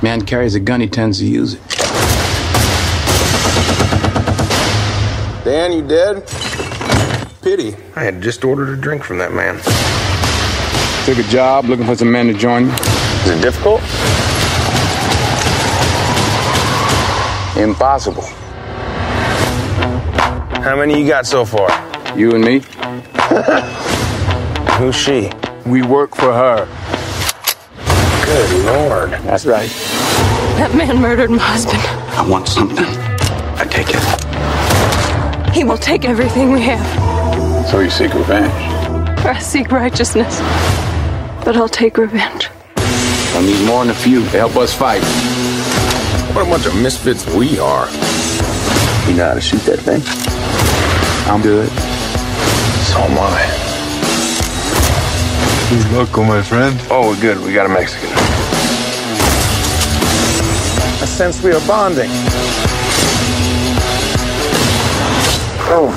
Man carries a gun, he tends to use it. Dan, you dead? Pity. I had just ordered a drink from that man. Took a job looking for some men to join me. Is it difficult? Impossible. How many you got so far? You and me, Who's she? we work for her. Good Lord. That's right. That man murdered my husband. I want something. I take it. He will take everything we have. So you seek revenge. I seek righteousness, but I'll take revenge. I'll need more than a few to help us fight. What a bunch of misfits we are. You know how to shoot that thing? I'm good. So am I. He's local, my friend. Oh, we're good. We got a Mexican. I sense we are bonding. Oh.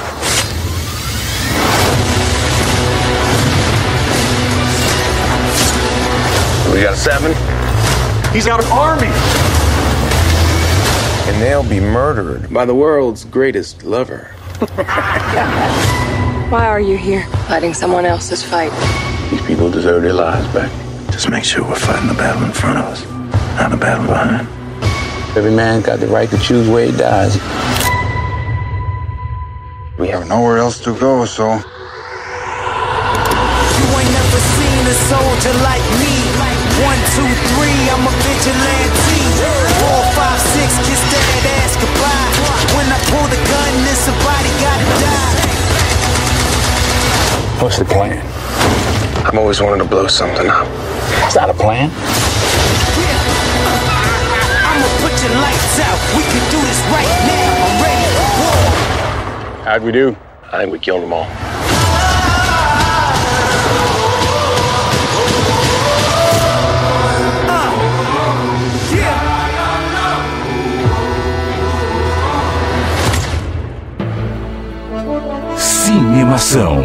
We got a 7. He's got an army. And they'll be murdered by the world's greatest lover. Why are you here? Fighting someone else's fight. These people deserve their lives back. Just make sure we're fighting the battle in front of us, not the battle behind. Every man's got the right to choose where he dies. We have nowhere else to go, so... You ain't never seen a soldier like me. 1, 2, 3, I'm a vigilante. 4, 5, 6, kiss that ass goodbye. When I pull the gun, then somebody gotta die. What's the plan? I've always wanted to blow something up. It's not a plan. I'ma put your lights out. We can do this right now. I'm ready for war. How'd we do? I think we killed them all. Cinemação,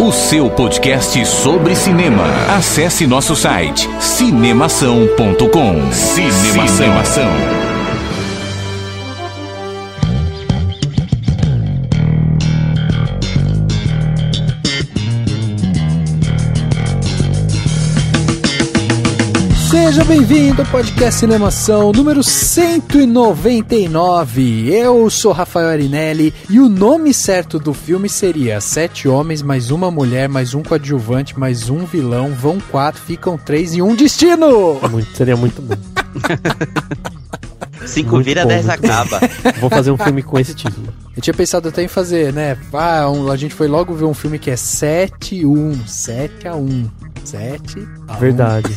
o seu podcast sobre cinema. Acesse nosso site cinemação.com. Cinemação. Seja bem-vindo ao podcast Cinemação número 199. Eu sou Rafael Arinelli e o nome certo do filme seria 7 homens, mais uma mulher, mais um coadjuvante, mais um vilão, vão 4, ficam 3 e um destino! Seria muito bom. 5 Muito vira, bom, 10 muito acaba. Vou fazer um filme com esse título. Eu tinha pensado até em fazer, né? A gente foi logo ver um filme que é 7-1, 7-1, 7-1. Verdade.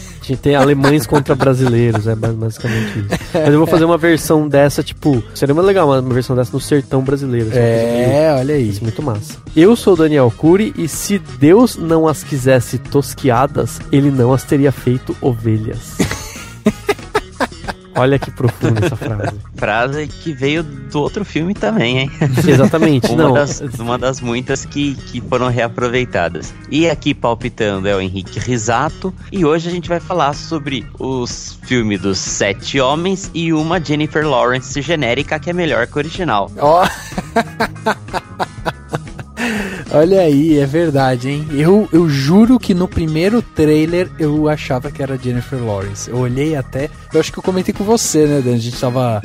Tem alemães contra brasileiros, é basicamente isso. Mas eu vou fazer uma versão dessa, tipo, seria muito legal uma versão dessa no sertão brasileiro. Olha aí. Isso é muito massa. Eu sou o Daniel Cury e se Deus não as quisesse tosquiadas, ele não as teria feito ovelhas. Olha que profunda essa frase. Frase que veio do outro filme também, hein? Exatamente. Uma das muitas que foram reaproveitadas. E aqui palpitando é o Henrique Risato. E hoje a gente vai falar sobre os filmes dos 7 homens e uma Jennifer Lawrence genérica que é melhor que o original. Ó. Olha aí, é verdade, hein? Eu juro que no primeiro trailer eu achava que era Jennifer Lawrence. Eu olhei até... Eu acho que eu comentei com você, né, Dan? A gente tava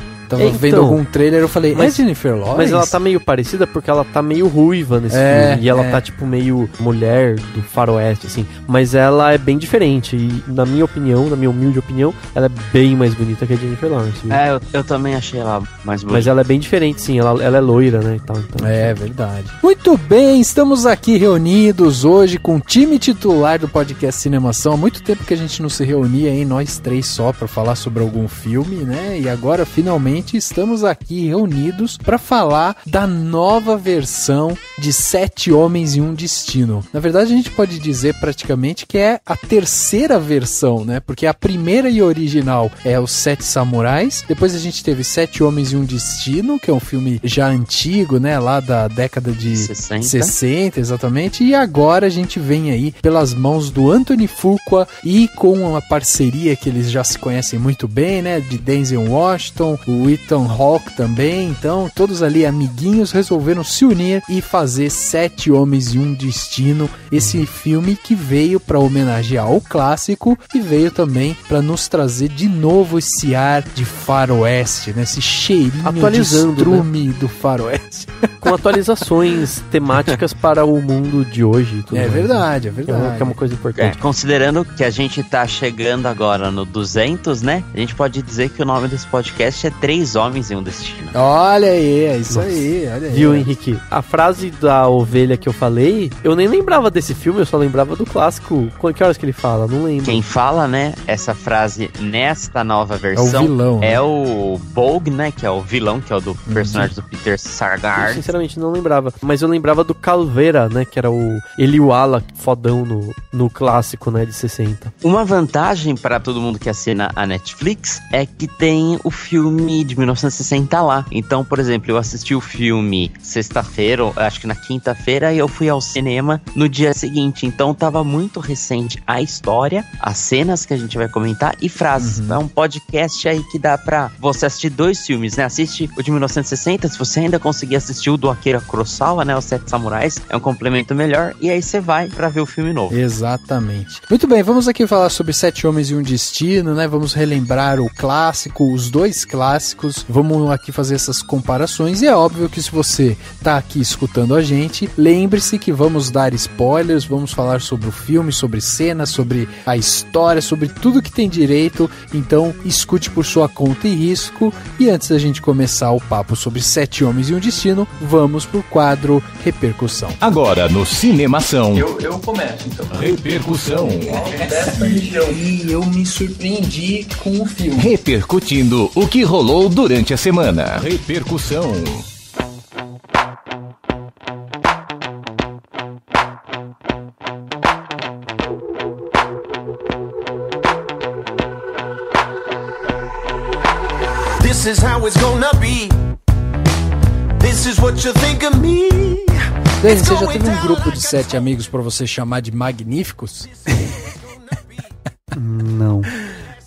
vendo algum trailer, eu falei, é Jennifer Lawrence? Mas ela tá meio parecida porque ela tá meio ruiva nesse filme. E ela tá, tipo, meio mulher do faroeste, assim. Mas ela é bem diferente. E, na minha opinião, na minha humilde opinião, ela é bem mais bonita que a Jennifer Lawrence. Viu? Eu também achei ela mais bonita. Mas ela é bem diferente, sim. Ela é loira, né, e tal. Então, é verdade. Muito bem, estamos aqui reunidos hoje com o time titular do podcast Cinemação. Há muito tempo que a gente não se reunia, hein? Nós 3 só pra falar sobre algum filme, né? E agora, finalmente, finalmente estamos aqui reunidos para falar da nova versão de 7 Homens e um Destino. Na verdade, a gente pode dizer praticamente que é a terceira versão, né? Porque a primeira e original é Os 7 Samurais, depois a gente teve 7 Homens e um Destino, que é um filme já antigo, né? Lá da década de 60, exatamente, e agora a gente vem aí pelas mãos do Anthony Fuqua e com uma parceria que eles já se conhecem muito bem, né? De Denzel Washington, o Ethan Hawke também, então todos ali amiguinhos resolveram se unir e fazer 7 Homens e um Destino, esse filme que veio para homenagear o clássico e veio também para nos trazer de novo esse ar de faroeste, né? Esse cheirinho de estrume, né? Do faroeste. Com atualizações temáticas para o mundo de hoje. Tudo mais, verdade, né? É verdade. Que é uma coisa importante. Considerando que a gente tá chegando agora no 200, né? A gente pode dizer que o nome desse podcast é 3 Homens e um Destino. Olha aí, é isso. Nossa. Aí, olha aí. Viu, Henrique? A frase da ovelha que eu falei, eu nem lembrava desse filme, eu só lembrava do clássico. Que horas que ele fala? Não lembro. Quem fala, né, essa frase nesta nova versão é o vilão, é o Bolg, né, que é o vilão, que é o do personagem do Peter Sarsgaard. Eu sinceramente não lembrava, mas eu lembrava do Calveira, né, que era o Eliwala fodão no clássico, né, de 60. Uma vantagem para todo mundo que assina a Netflix é que tem o filme de 1960 lá. Então, por exemplo, eu assisti o filme sexta-feira, acho que na quinta-feira, e eu fui ao cinema no dia seguinte. Então, tava muito recente a história, as cenas que a gente vai comentar e frases. É um podcast aí que dá pra você assistir 2 filmes, né? Assiste o de 1960, se você ainda conseguir assistir o do Akira Kurosawa, né? Os 7 Samurais, é um complemento melhor. E aí você vai pra ver o filme novo. Exatamente. Muito bem, vamos aqui falar sobre 7 Homens e um Destino, né? Vamos relembrar o clássico, os 2 clássicos. Vamos aqui fazer essas comparações. E é óbvio que se você tá aqui escutando a gente, lembre-se que vamos dar spoilers, vamos falar sobre o filme, sobre cenas, sobre a história, sobre tudo que tem direito. Então, escute por sua conta e risco. E antes da gente começar o papo sobre 7 Homens e um Destino, vamos pro quadro Repercussão. Agora no Cinemação. Eu começo, então. Repercussão. E eu me surpreendi com o filme. Repercutindo o que rolou durante a semana. Repercussão. This is how it's gonna be. This is what you think of me. Dani, você já teve um grupo de 7 amigos pra você chamar de magníficos? Não.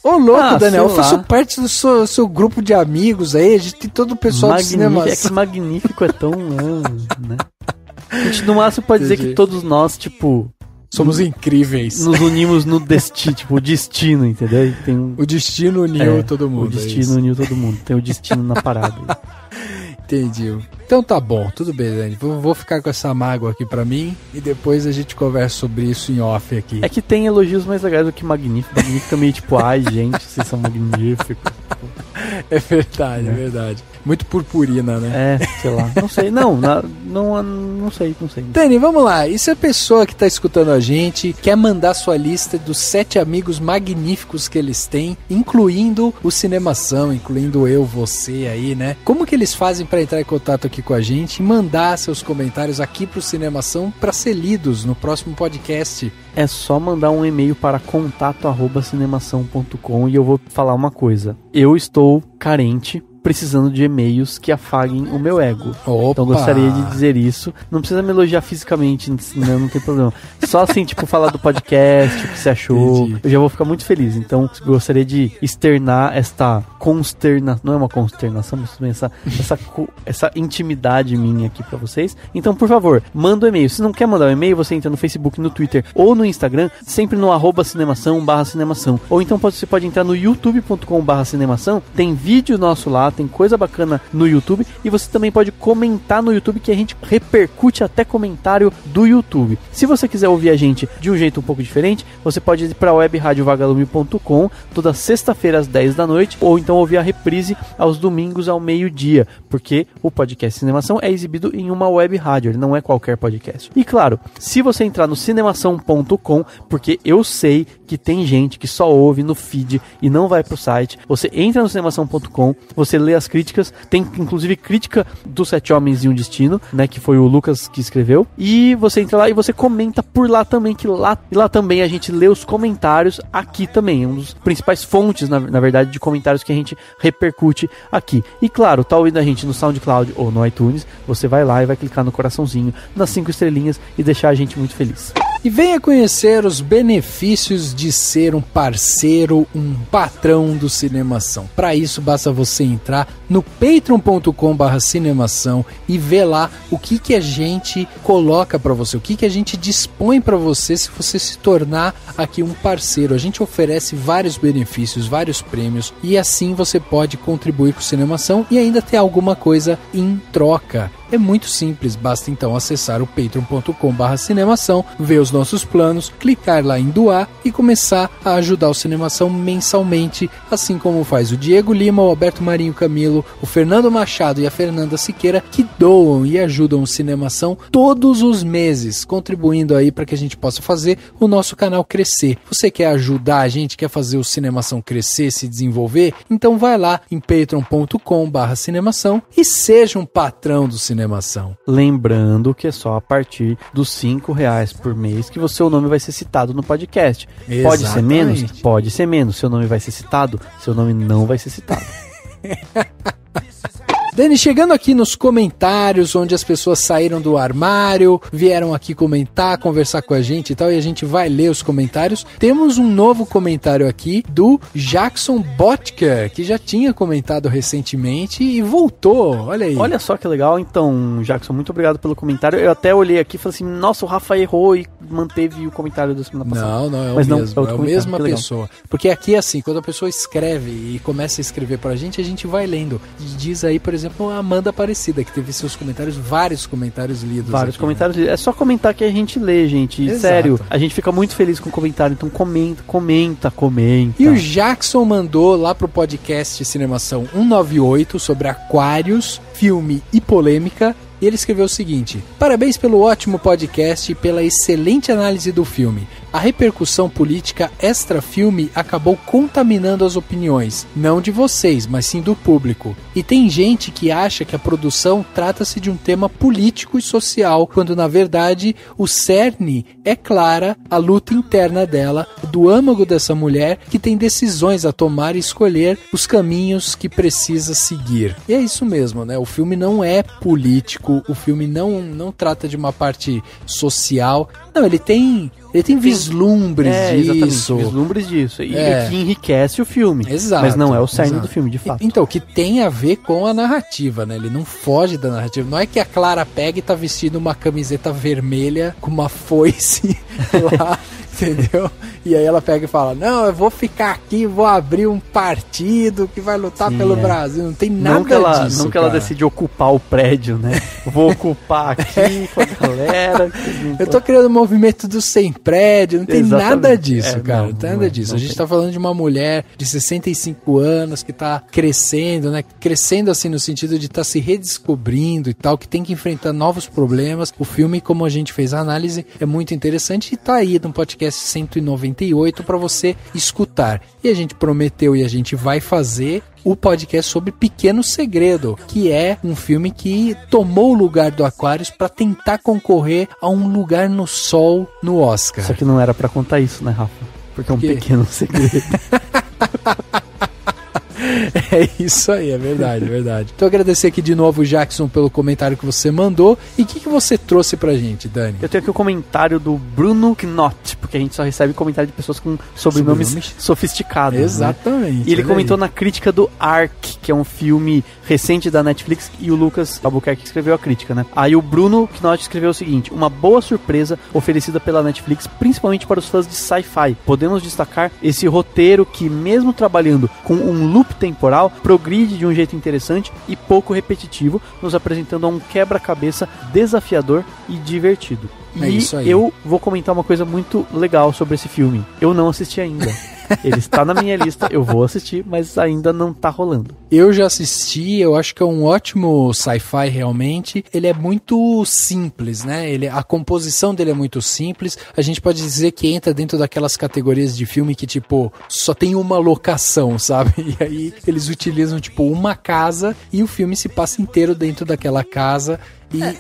Ô, louco, Daniel, eu faço parte do seu grupo de amigos aí, a gente tem todo o pessoal do cinema. É que magnífico é tão... né? A gente no máximo pode dizer que todos nós, tipo... somos incríveis. Nos unimos no destino, tipo, o destino, entendeu? Tem o destino uniu todo mundo. O destino uniu todo mundo, tem o destino na parada. Entendi. Então tá bom, tudo bem, Dani. Vou ficar com essa mágoa aqui pra mim e depois a gente conversa sobre isso em off aqui. É que tem elogios mais legais do que magnífico. Magnífico é meio tipo, ai gente, vocês são magníficos. É verdade, é verdade. Muito purpurina, né? É, sei lá. Não sei, não sei. Dani, vamos lá. E se a pessoa que tá escutando a gente quer mandar sua lista dos 7 amigos magníficos que eles têm, incluindo o Cinemação, incluindo eu, você aí, né? Como que eles fazem pra entrar em contato aqui com a gente e mandar seus comentários aqui pro Cinemação pra ser lidos no próximo podcast? É só mandar um e-mail para contato@cinemação.com e eu vou falar uma coisa. Eu estou carente, precisando de e-mails que afaguem o meu ego. Opa. Então gostaria de dizer isso. Não precisa me elogiar fisicamente, não tem problema. Só assim, tipo, falar do podcast, o que você achou. Entendi. Eu já vou ficar muito feliz. Então, gostaria de externar esta não é uma consternação, mas essa intimidade minha aqui pra vocês. Então, por favor, manda um e-mail. Se não quer mandar um e-mail, você entra no Facebook, no Twitter ou no Instagram, sempre no @cinemação/cinemação. Ou então você pode entrar no youtube.com/cinemação. Tem vídeo nosso lá, tem coisa bacana no YouTube, e você também pode comentar no YouTube, que a gente repercute até comentário do YouTube. Se você quiser ouvir a gente de um jeito um pouco diferente, você pode ir para webradiovagalume.com toda sexta-feira às 10 da noite, ou então ouvir a reprise aos domingos ao meio-dia, porque o podcast Cinemação é exibido em uma web rádio, ele não é qualquer podcast. E claro, se você entrar no cinemação.com, porque eu sei que tem gente que só ouve no feed e não vai pro site. Você entra no cinemação.com, você lê as críticas, tem inclusive crítica dos 7 Homens e um Destino, né, que foi o Lucas que escreveu, e você entra lá e você comenta por lá também, que lá também a gente lê os comentários aqui também, um dos principais fontes, na verdade, de comentários que a gente repercute aqui. E claro, tá ouvindo a gente no SoundCloud ou no iTunes, você vai lá e vai clicar no coraçãozinho, nas 5 estrelinhas e deixar a gente muito feliz. E venha conhecer os benefícios de ser um parceiro, um patrão do Cinemação. Para isso, basta você entrar no patreon.com/cinemação e ver lá o que a gente coloca para você, o que a gente dispõe para você se você se tornar aqui um parceiro. A gente oferece vários benefícios, vários prêmios, e assim você pode contribuir com o Cinemação e ainda ter alguma coisa em troca. É muito simples, basta então acessar o patreon.com/cinemação, ver os nossos planos, clicar lá em doar e começar a ajudar o Cinemação mensalmente, assim como faz o Diego Lima, o Alberto Marinho Camilo, o Fernando Machado e a Fernanda Siqueira, que doam e ajudam o Cinemação todos os meses, contribuindo aí para que a gente possa fazer o nosso canal crescer. Você quer ajudar a gente, quer fazer o Cinemação crescer, se desenvolver? Então vai lá em patreon.com/cinemação e seja um patrão do Cinemação. Lembrando que é só a partir dos R$5 por mês que o seu nome vai ser citado no podcast. Exatamente. Pode ser menos? Pode ser menos. Seu nome vai ser citado? Seu nome não vai ser citado. Dani, chegando aqui nos comentários, onde as pessoas saíram do armário, vieram aqui comentar, conversar com a gente e tal, e a gente vai ler os comentários. Temos um novo comentário aqui do Jackson Botker, que já tinha comentado recentemente e voltou, olha aí. Olha só que legal, então, Jackson, muito obrigado pelo comentário. Eu até olhei aqui e falei assim, nossa, o Rafa errou e manteve o comentário da semana passada. Não, é o Mas mesmo, não, é a mesma pessoa. Porque aqui, assim, quando a pessoa escreve e começa a escrever pra gente, a gente vai lendo. Diz aí, por exemplo, a Amanda Aparecida, que teve seus comentários, vários comentários lidos. Vários aqui, comentários lidos. É só comentar que a gente lê, gente. Exato. Sério, a gente fica muito feliz com o comentário. Então comenta. E o Jackson mandou lá pro podcast Cinemação 198 sobre Aquários, filme e polêmica. E ele escreveu o seguinte: parabéns pelo ótimo podcast e pela excelente análise do filme. A repercussão política extra-filme acabou contaminando as opiniões, não de vocês, mas sim do público. E tem gente que acha que a produção trata-se de um tema político e social, quando na verdade o cerne é clara, a luta interna dela, do âmago dessa mulher que tem decisões a tomar e escolher os caminhos que precisa seguir. E é isso mesmo, né? O filme não é político, o filme não trata de uma parte social. Não, ele tem vislumbres disso. Vislumbres disso. E que enriquece o filme. Exato. Mas não é o cerne do filme, de fato. Então, que tem a ver com a narrativa, né? Ele não foge da narrativa. Não é que a Clara pega e tá vestindo uma camiseta vermelha com uma foice lá, entendeu? E aí ela pega e fala, não, eu vou ficar aqui, vou abrir um partido que vai lutar pelo Brasil. Não tem nada disso, Não que ela decide ocupar o prédio, né? Vou ocupar aqui com a galera. Eu tô criando um movimento do sem prédio, não tem nada disso, cara. Não tem nada disso. A gente tá falando de uma mulher de 65 anos que tá crescendo, né? Crescendo assim no sentido de tá se redescobrindo e tal, que tem que enfrentar novos problemas. O filme, como a gente fez a análise, é muito interessante e tá aí no podcast 198 para você escutar. E a gente prometeu e a gente vai fazer o podcast sobre Pequeno Segredo, que é um filme que tomou o lugar do Aquários para tentar concorrer a um lugar no sol no Oscar. Só que não era para contar isso, né, Rafa? Porque é um pequeno segredo. É isso aí, é verdade, é verdade. Então agradecer aqui de novo, Jackson, pelo comentário que você mandou. E o que você trouxe pra gente, Dani? Eu tenho aqui o comentário do Bruno Knott, porque a gente só recebe comentário de pessoas com sobrenomes sofisticados. Exatamente. Né? E ele comentou na crítica do Ark, que é um filme recente da Netflix, e o Lucas Albuquerque escreveu a crítica, né? Aí o Bruno Knott escreveu o seguinte: uma boa surpresa oferecida pela Netflix, principalmente para os fãs de sci-fi. Podemos destacar esse roteiro que, mesmo trabalhando com um loop temporal, progride de um jeito interessante e pouco repetitivo, nos apresentando a um quebra-cabeça desafiador e divertido. É isso aí. Eu vou comentar uma coisa muito legal sobre esse filme. Eu não assisti ainda. Ele está na minha lista, eu vou assistir, mas ainda não tá rolando. Eu já assisti, eu acho que é um ótimo sci-fi realmente. Ele é muito simples, né? A composição dele é muito simples. A gente pode dizer que entra dentro daquelas categorias de filme que, tipo, só tem uma locação, sabe? E aí eles utilizam, tipo, uma casa e o filme se passa inteiro dentro daquela casa.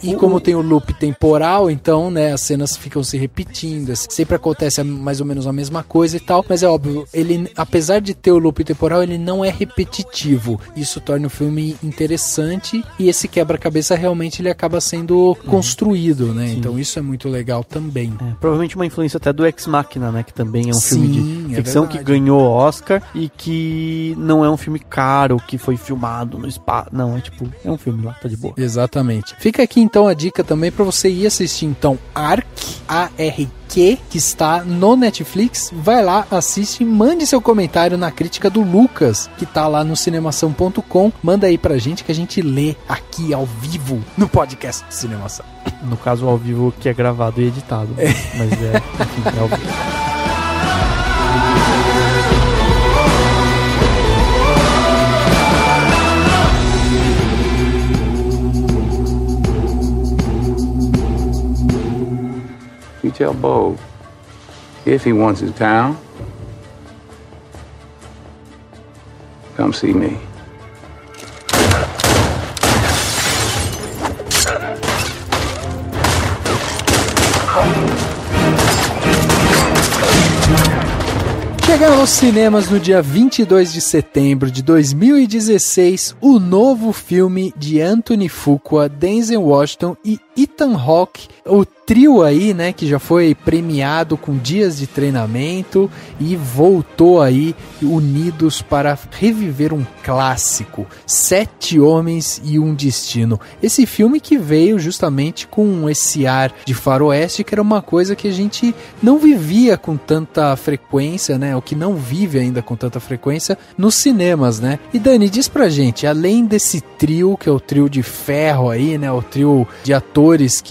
E como tem o loop temporal, então, né, as cenas ficam se repetindo, sempre acontece mais ou menos a mesma coisa e tal, mas é óbvio, ele, apesar de ter o loop temporal, ele não é repetitivo, isso torna o filme interessante e esse quebra-cabeça realmente ele acaba sendo construído, né, então isso é muito legal também. Provavelmente uma influência até do Ex Machina, né, que também é um filme de ficção que ganhou Oscar e que não é um filme caro, que foi filmado no espaço, não, é um filme lá, tá de boa. Exatamente. Fica aqui então a dica também para você ir assistir então Ark, A-R-Q, que está no Netflix. Vai lá, assiste, mande seu comentário na crítica do Lucas, que tá lá no cinemação.com. Manda aí pra gente que a gente lê aqui ao vivo no podcast de Cinemação. No caso ao vivo que é gravado e editado, mas enfim, é ao vivo. You tell Bo, if he wants his town, come see me. Chega aos cinemas no dia 22 de setembro de 2016 o novo filme de Anthony Fuqua, Denzel Washington e Ethan Hawke, o trio aí, né, que já foi premiado com dias de treinamento e voltou aí unidos para reviver um clássico, 7 Homens e um Destino. Esse filme que veio justamente com esse ar de faroeste, que era uma coisa que a gente não vivia com tanta frequência, né, o que não vive ainda com tanta frequência nos cinemas, né. E Dani, diz pra gente, além desse trio, que é o trio de ferro aí, né, o trio de atores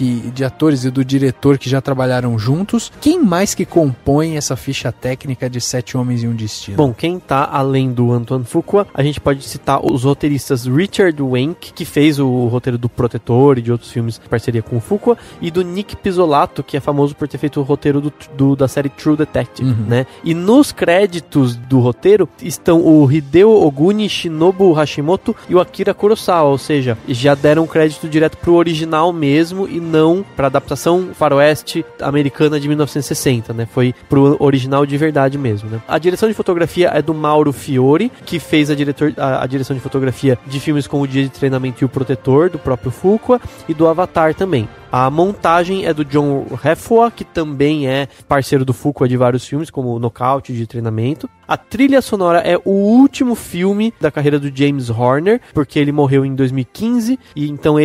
e do diretor que já trabalharam juntos, quem mais que compõe essa ficha técnica de 7 Homens e um Destino? Bom, quem tá além do Antoine Fuqua, a gente pode citar os roteiristas Richard Wenk, que fez o roteiro do Protetor e de outros filmes em parceria com o Fuqua, e do Nick Pizzolatto, que é famoso por ter feito o roteiro da série True Detective, né? E nos créditos do roteiro estão o Hideo Oguni, Shinobu Hashimoto e o Akira Kurosawa, ou seja, já deram crédito direto pro original mesmo e não pra adaptação faroeste americana de 1960, né? Foi pro original de verdade mesmo, né? A direção de fotografia é do Mauro Fiore, que fez a direção de fotografia de filmes como O Dia de Treinamento e O Protetor, do próprio Fuqua, e do Avatar também. A montagem é do John Refoa, que também é parceiro do Fuqua de vários filmes, como o Nocaute de Treinamento. A trilha sonora é o último filme da carreira do James Horner, porque ele morreu em 2015, e então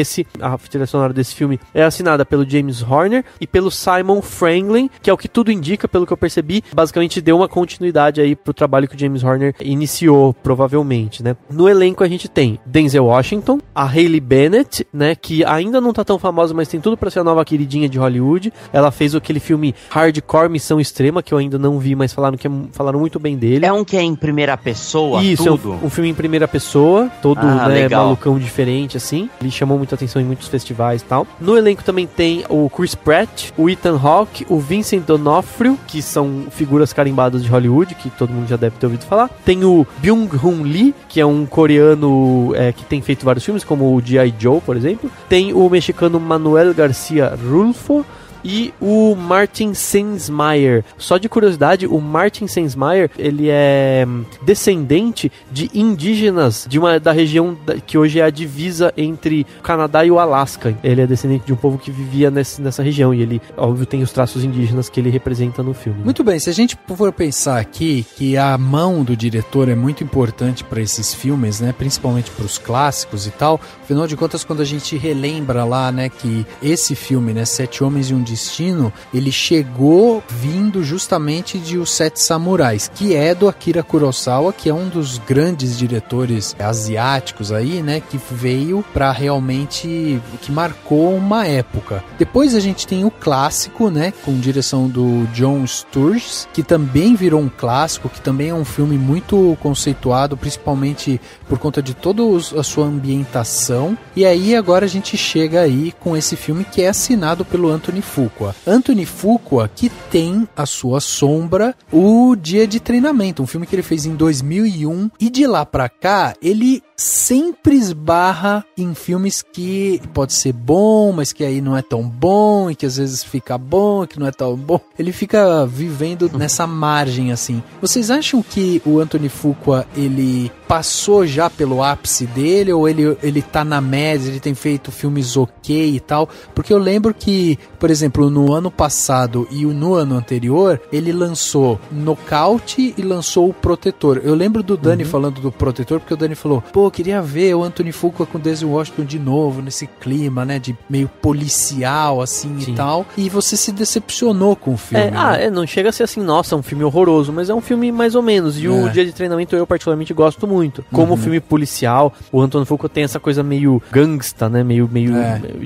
a trilha sonora desse filme é assinada pelo James Horner e pelo Simon Franklin, que é o que tudo indica, pelo que eu percebi, basicamente deu uma continuidade aí pro trabalho que o James Horner iniciou, provavelmente, né? No elenco a gente tem Denzel Washington, a Hayley Bennett, né, que ainda não tá tão famosa, mas tem tudo pra ser a nova queridinha de Hollywood. Ela fez aquele filme Hardcore Missão Extrema, que eu ainda não vi, mas falaram muito bem dele. É um que é em primeira pessoa, isso, tudo? É um filme em primeira pessoa, todo malucão diferente, assim. Ele chamou muita atenção em muitos festivais e tal. No elenco também tem o Chris Pratt, o Ethan Hawke, o Vincent D'Onofrio, que são figuras carimbadas de Hollywood, que todo mundo já deve ter ouvido falar. Tem o Byung-Hun Lee, que é um coreano que tem feito vários filmes, como o G.I. Joe, por exemplo. Tem o mexicano Manuel Garcia Rulfo e o Martin Sensmeyer. Só de curiosidade, o Martin Sensmeyer, ele é descendente de indígenas da região que hoje é a divisa entre o Canadá e o Alasca. Ele é descendente de um povo que vivia nessa região e ele, óbvio, tem os traços indígenas que ele representa no filme. Muito bem, se a gente for pensar aqui que a mão do diretor é muito importante para esses filmes, né, principalmente para os clássicos e tal, afinal de contas, quando a gente relembra lá, né, que esse filme, né, 7 Homens e um Destino, ele chegou vindo justamente de Os Sete Samurais, que é do Akira Kurosawa, que é um dos grandes diretores asiáticos aí, né, que veio pra realmente, que marcou uma época. Depois a gente tem o clássico, né, com direção do John Sturges, que também virou um clássico, que também é um filme muito conceituado, principalmente por conta de toda a sua ambientação. E aí agora a gente chega aí com esse filme que é assinado pelo Anthony Fuqua. Anthony Fuqua, que tem a sua sombra o Dia de Treinamento, um filme que ele fez em 2001, e de lá pra cá ele sempre esbarra em filmes que pode ser bom, mas que aí não é tão bom, e que às vezes fica bom, e que não é tão bom. Ele fica vivendo nessa margem assim. Vocês acham que o Anthony Fuqua, ele passou já pelo ápice dele, ou ele tá na média, ele tem feito filmes ok e tal? Porque eu lembro que, por exemplo, no ano passado e no ano anterior, ele lançou Nocaute e lançou O Protetor. Eu lembro do Dani falando do Protetor, porque o Dani falou, pô, queria ver o Anthony Fuqua com Denzel Washington de novo, nesse clima, né, de meio policial, assim, e tal. E você se decepcionou com o filme. Né? Não chega a ser assim, nossa, um filme horroroso, mas é um filme mais ou menos. E o Dia de Treinamento eu particularmente gosto muito. Como filme policial, o Anthony Fuqua tem essa coisa meio gangsta, né, meio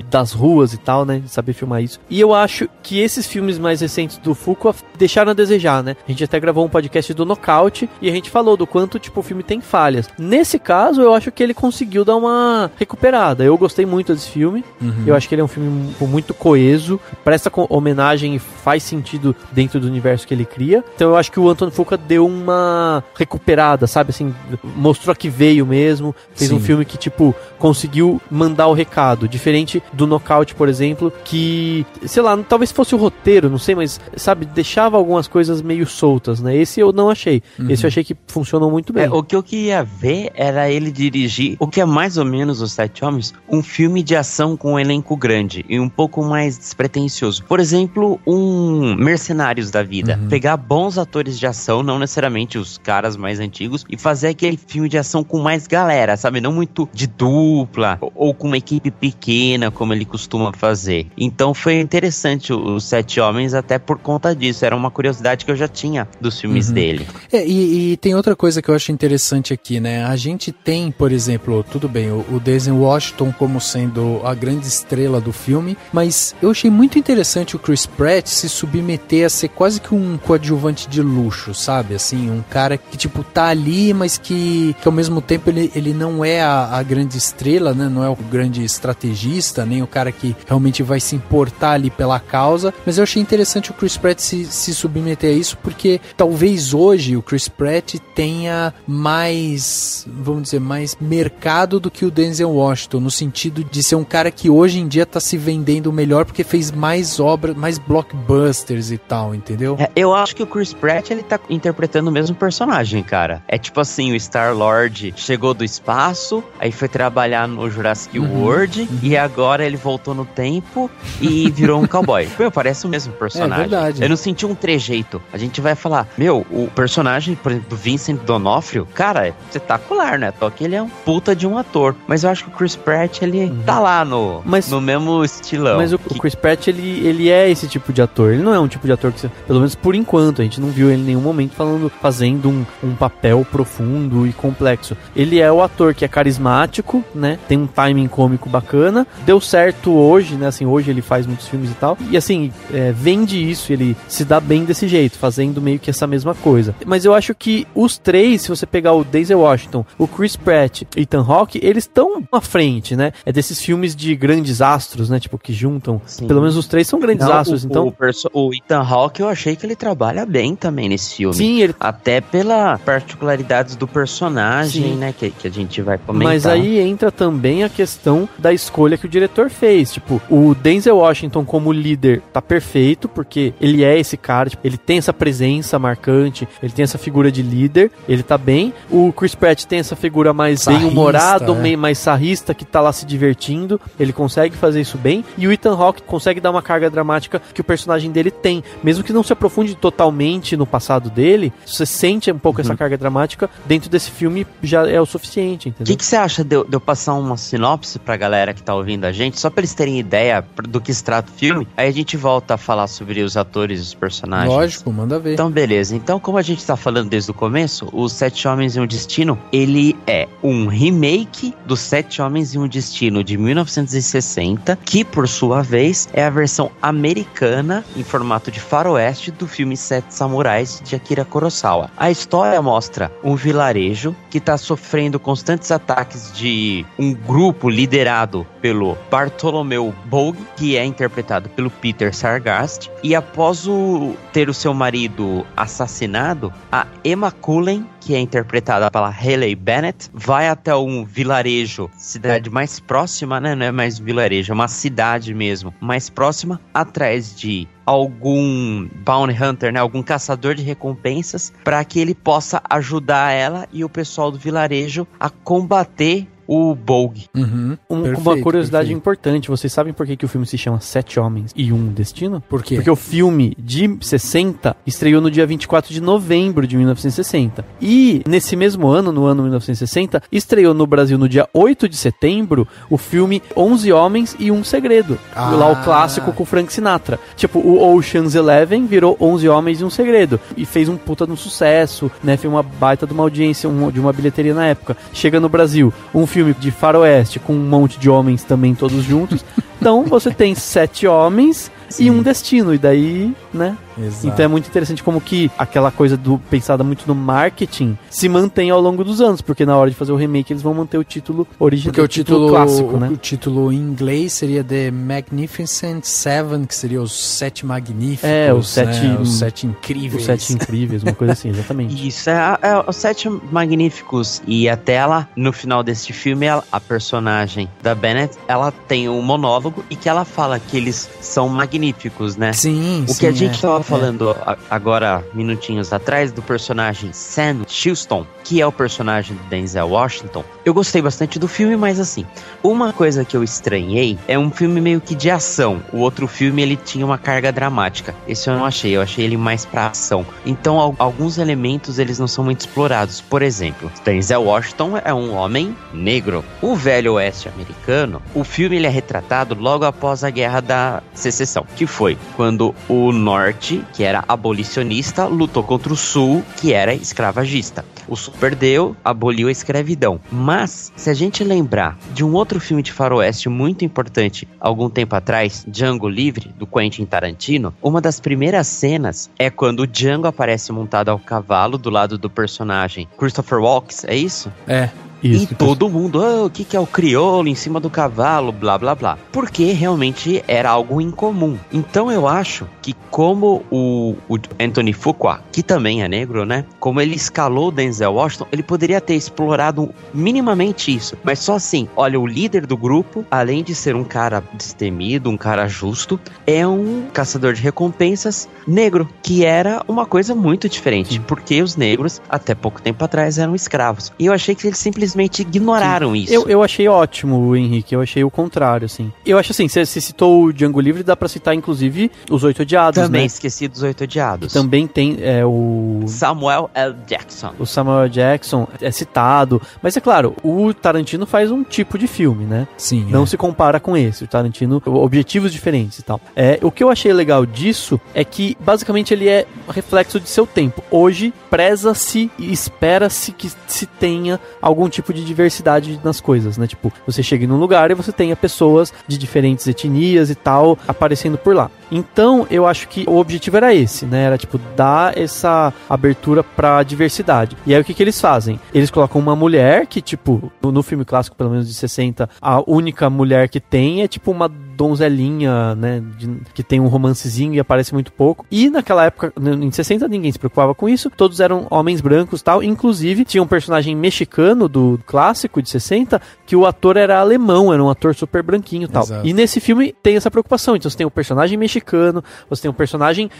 das ruas e tal, né, de saber filmar isso. E eu acho que esses filmes mais recentes do Fuqua deixaram a desejar, né. A gente até gravou um podcast do Nocaute e a gente falou do quanto, tipo, o filme tem falhas. Nesse caso, eu acho que ele conseguiu dar uma recuperada. Eu gostei muito desse filme. Eu acho que ele é um filme muito coeso, presta homenagem e faz sentido dentro do universo que ele cria. Então eu acho que o Anthony Fuqua deu uma recuperada, sabe, assim, mostrou que veio mesmo, fez um filme que, tipo, conseguiu mandar o recado, diferente do Nocaute, por exemplo, que, sei lá, talvez fosse o roteiro, não sei, mas, sabe, deixava algumas coisas meio soltas, né? Esse eu não achei. Esse eu achei que funcionou muito bem. O que eu queria ver era ele dirigir, o que é mais ou menos Os Sete Homens, um filme de ação com um elenco grande e um pouco mais despretensioso. Por exemplo, um Mercenários da vida. Pegar bons atores de ação, não necessariamente os caras mais antigos, e fazer aquele filme de ação com mais galera, sabe? Não muito de dupla ou com uma equipe pequena, como ele costuma fazer. Então foi interessante Os Sete Homens até por conta disso. Era uma curiosidade que eu já tinha dos filmes dele. E tem outra coisa que eu acho interessante aqui, né? A gente tem, por exemplo, tudo bem, o Denzel Washington como sendo a grande estrela do filme, mas eu achei muito interessante o Chris Pratt se submeter a ser quase que um coadjuvante de luxo, sabe? Assim, um cara que, tipo, tá ali, mas que ao mesmo tempo ele não é a grande estrela, né? Não é o grande estrategista, nem o cara que realmente vai se importar ali pela causa, mas eu achei interessante o Chris Pratt se submeter a isso, porque talvez hoje o Chris Pratt tenha mais, vamos dizer, mais mercado do que o Denzel Washington, no sentido de ser um cara que hoje em dia tá se vendendo melhor porque fez mais obras, mais blockbusters e tal, entendeu? Eu acho que o Chris Pratt, ele tá interpretando o mesmo personagem, cara. É tipo assim, o Star-Lord chegou do espaço, aí foi trabalhar no Jurassic World, e agora ele voltou no tempo e virou um cowboy. Meu, parece o mesmo personagem. É verdade. Eu não senti um trejeito. A gente vai falar, meu, o personagem, por exemplo, do Vincent D'Onofrio, cara, é espetacular, né? Só que ele é um puta de um ator. Mas eu acho que o Chris Pratt, ele tá lá no mesmo estilão. Mas o Chris Pratt, ele é esse tipo de ator. Ele não é um tipo de ator que, pelo menos por enquanto, a gente não viu ele em nenhum momento fazendo um papel profundo e complexo. Ele é o ator que é carismático, né? Tem um timing cômico bacana. Deu certo hoje, né? Assim, hoje ele faz muitos filmes e tal. E assim, vende isso, ele se dá bem desse jeito, fazendo meio que essa mesma coisa. Mas eu acho que os três, se você pegar o Denzel Washington, o Chris Pratt e Ethan Hawke, eles estão à frente, né? É desses filmes de grandes astros, né? Tipo, que juntam. Sim. Pelo menos os três são grandes astros, então... O Ethan Hawke, eu achei que ele trabalha bem também nesse filme. Sim, ele... Até pela particularidades do personagem, sim, né? Que a gente vai comentar. Mas aí entra também a questão da escolha que o diretor fez. Tipo, o Denzel Washington como líder tá perfeito, porque ele é esse cara, tipo, ele tem essa presença marcante, ele tem essa figura de líder, ele tá bem. O Chris Pratt tem essa figura mais bem-humorado, mais sarrista, que tá lá se divertindo. Ele consegue fazer isso bem. E o Ethan Hawke consegue dar uma carga dramática que o personagem dele tem. Mesmo que não se aprofunde totalmente no passado dele, você sente um pouco essa carga dramática, dentro desse filme já é o suficiente, entendeu? O que você acha de eu passar uma sinopse pra galera que tá ouvindo a gente, só pra eles terem ideia do que se trata o filme? Aí a gente volta a falar sobre os atores e os personagens. Lógico, manda ver. Então, beleza. Então, como a gente tá falando desde o começo, Os Sete Homens e um Destino, ele é um remake dos Sete Homens e um Destino de 1960, que, por sua vez, é a versão americana, em formato de faroeste, do filme Sete Samurais, de Akira Kurosawa. A história mostra um vilarejo que tá sofrendo constantes ataques de um grupo liderado pelo Bartholomew Bogue, que é interpretado pelo Peter Sarsgaard, e após ter o seu marido assassinado, a Emma Cullen, que é interpretada pela Hayley Bennett, vai até um vilarejo, cidade mais próxima, né? Não é mais vilarejo, é uma cidade mesmo, mais próxima, atrás de algum bounty hunter, né? Algum caçador de recompensas, para que ele possa ajudar ela e o pessoal do vilarejo a combater o Bogue. Uma curiosidade importante, vocês sabem por que o filme se chama Sete Homens e um Destino? Por quê? Porque o filme de 60 estreou no dia 24 de novembro de 1960. E nesse mesmo ano, no ano 1960, estreou no Brasil no dia 8 de setembro o filme 11 Homens e um Segredo. Lá o clássico com Frank Sinatra. Tipo, o Ocean's Eleven virou 11 Homens e um Segredo. E fez um puta no sucesso, né? Foi uma baita de uma audiência, de uma bilheteria na época. Chega no Brasil, um filme de faroeste com um monte de homens também todos juntos. Então você tem 7 homens e um destino. E daí, né? Exato. Então é muito interessante como que aquela coisa pensada muito no marketing se mantém ao longo dos anos, porque na hora de fazer o remake eles vão manter o título original, porque o título clássico, né? O título em inglês seria The Magnificent Seven, que seria os 7 magníficos. Os 7, né? Os 7 incríveis. Os 7 incríveis, uma coisa assim, exatamente. Isso, é os 7 magníficos. E até ela, no final desse filme, a personagem da Bennett, ela tem um monólogo e que ela fala que eles são magníficos, né? Sim, O que a gente tava falando agora, minutinhos atrás, do personagem Sam Houston, que é o personagem do Denzel Washington. Eu gostei bastante do filme, mas assim, uma coisa que eu estranhei é um filme meio que de ação. O outro filme, ele tinha uma carga dramática. Esse eu não achei, eu achei ele mais pra ação. Então, alguns elementos, eles não são muito explorados. Por exemplo, Denzel Washington é um homem negro. O Velho Oeste americano, o filme ele é retratado logo após a Guerra da Secessão, que foi quando o Norte, que era abolicionista, lutou contra o Sul, que era escravagista. O Sul perdeu, aboliu a escravidão. Mas, se a gente lembrar de um outro filme de faroeste muito importante, algum tempo atrás, Django Livre, do Quentin Tarantino, uma das primeiras cenas é quando o Django aparece montado ao cavalo do lado do personagem Christopher Walken, é isso? É. Isso, e todo mundo, o que é o crioulo em cima do cavalo, blá blá blá. Porque realmente era algo incomum. Então eu acho que como o Anthony Fuqua, que também é negro, né? Como ele escalou o Denzel Washington, ele poderia ter explorado minimamente isso. Mas só assim, olha, o líder do grupo, além de ser um cara destemido, um cara justo, é um caçador de recompensas negro, que era uma coisa muito diferente. Porque os negros, até pouco tempo atrás, eram escravos. E eu achei que eles simplesmente ignoraram isso. Eu achei ótimo, Henrique, eu achei o contrário, assim. Eu acho assim, você citou o Django Livre, dá pra citar, inclusive, Os Oito Odiados, também, né? esqueci dos Oito Odiados. Também tem o... Samuel L. Jackson. O Samuel Jackson é citado, mas é claro, o Tarantino faz um tipo de filme, né? Sim. Não se compara com esse. O Tarantino, objetivos diferentes e tal. O que eu achei legal disso é que, basicamente, ele é reflexo de seu tempo. Hoje, preza-se e espera-se que se tenha algum tipo de diversidade nas coisas, né? Tipo, você chega num lugar e você tenha pessoas de diferentes etnias e tal aparecendo por lá. Então, eu acho que o objetivo era esse, né? Era, tipo, dar essa abertura pra diversidade. E aí, o que eles fazem? Eles colocam uma mulher que, tipo, no filme clássico, pelo menos de 60, a única mulher que tem é, tipo, uma donzelinha, né, que tem um romancezinho e aparece muito pouco. E naquela época, em 60, ninguém se preocupava com isso. Todos eram homens brancos e tal. Inclusive, tinha um personagem mexicano do clássico de 60, que o ator era alemão, era um ator super branquinho e tal. Exato. E nesse filme tem essa preocupação. Então você tem um personagem mexicano, você tem um personagem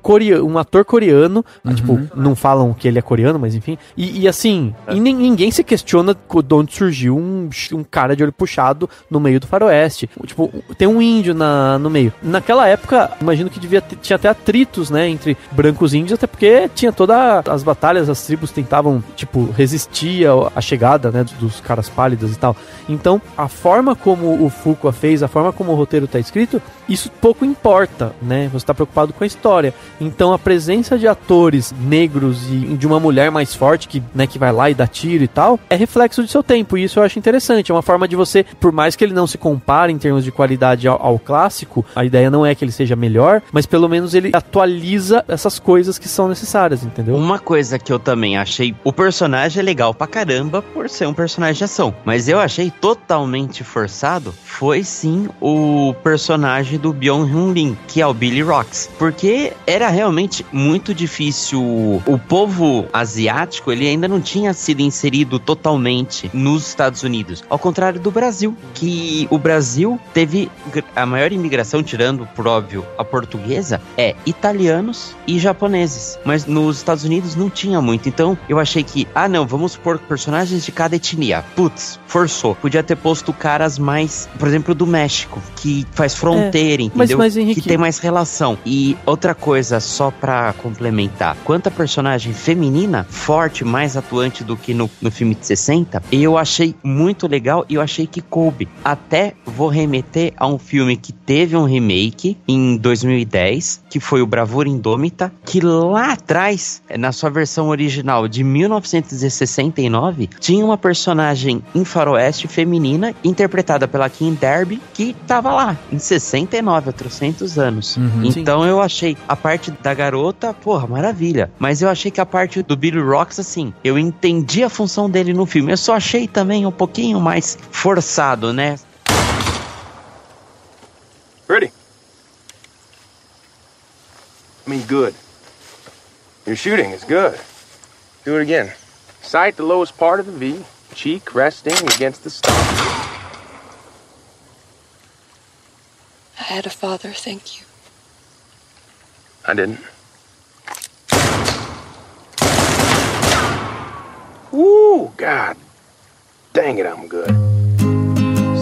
coreano, um ator coreano, tipo, não falam que ele é coreano, mas enfim. E assim, ninguém se questiona de onde surgiu um cara de olho puxado no meio do faroeste. Tipo, tem um índio no meio. Naquela época, imagino que tinha até atritos, né, entre brancos e índios, até porque tinha todas as batalhas, as tribos tentavam, tipo, resistir à chegada, né, dos caras pálidos e tal. Então, a forma como o Fuqua fez, a forma como o roteiro tá escrito, isso pouco importa, né? Você tá preocupado com a história. Então, a presença de atores negros e de uma mulher mais forte que vai lá e dá tiro e tal, é reflexo do seu tempo, e isso eu acho interessante. É uma forma de você, por mais que ele não se compare em termos de qualidade ao clássico, a ideia não é que ele seja melhor, mas pelo menos ele atualiza essas coisas que são necessárias, entendeu? Uma coisa que eu também achei, o personagem é legal pra caramba por ser um personagem de ação, mas eu achei totalmente forçado, foi sim o personagem do Byung-Hun Lee, que é o Billy Rocks, porque era realmente muito difícil. O povo asiático, ele ainda não tinha sido inserido totalmente nos Estados Unidos, ao contrário do Brasil, que o Brasil teve a maior imigração, tirando, por óbvio, a portuguesa, italianos e japoneses, mas nos Estados Unidos não tinha muito. Então eu achei que, vamos pôr personagens de cada etnia. Putz, forçou. Podia ter posto caras mais, por exemplo, do México, que faz fronteira, entendeu? Mas, Henrique, que tem mais relação. E outra coisa, só pra complementar, quanto a personagem feminina, forte, mais atuante do que no filme de 60, eu achei muito legal e eu achei que coube. Até vou remeter a um filme que teve um remake em 2010, que foi o Bravura Indômita, que lá atrás, na sua versão original de 1969, tinha uma personagem em faroeste feminina, interpretada pela Kim Darby, que tava lá, em 69, há 300 anos. Então eu achei a parte da garota, porra, maravilha. Mas eu achei que a parte do Billy Rocks, assim, eu entendi a função dele no filme. Eu só achei também um pouquinho mais forçado, né? Pretty. I mean, good. Your shooting is good. Do it again. Sight the lowest part of the V, cheek resting against the stomach. I had a father, thank you. I didn't. Ooh, God. Dang it, I'm good.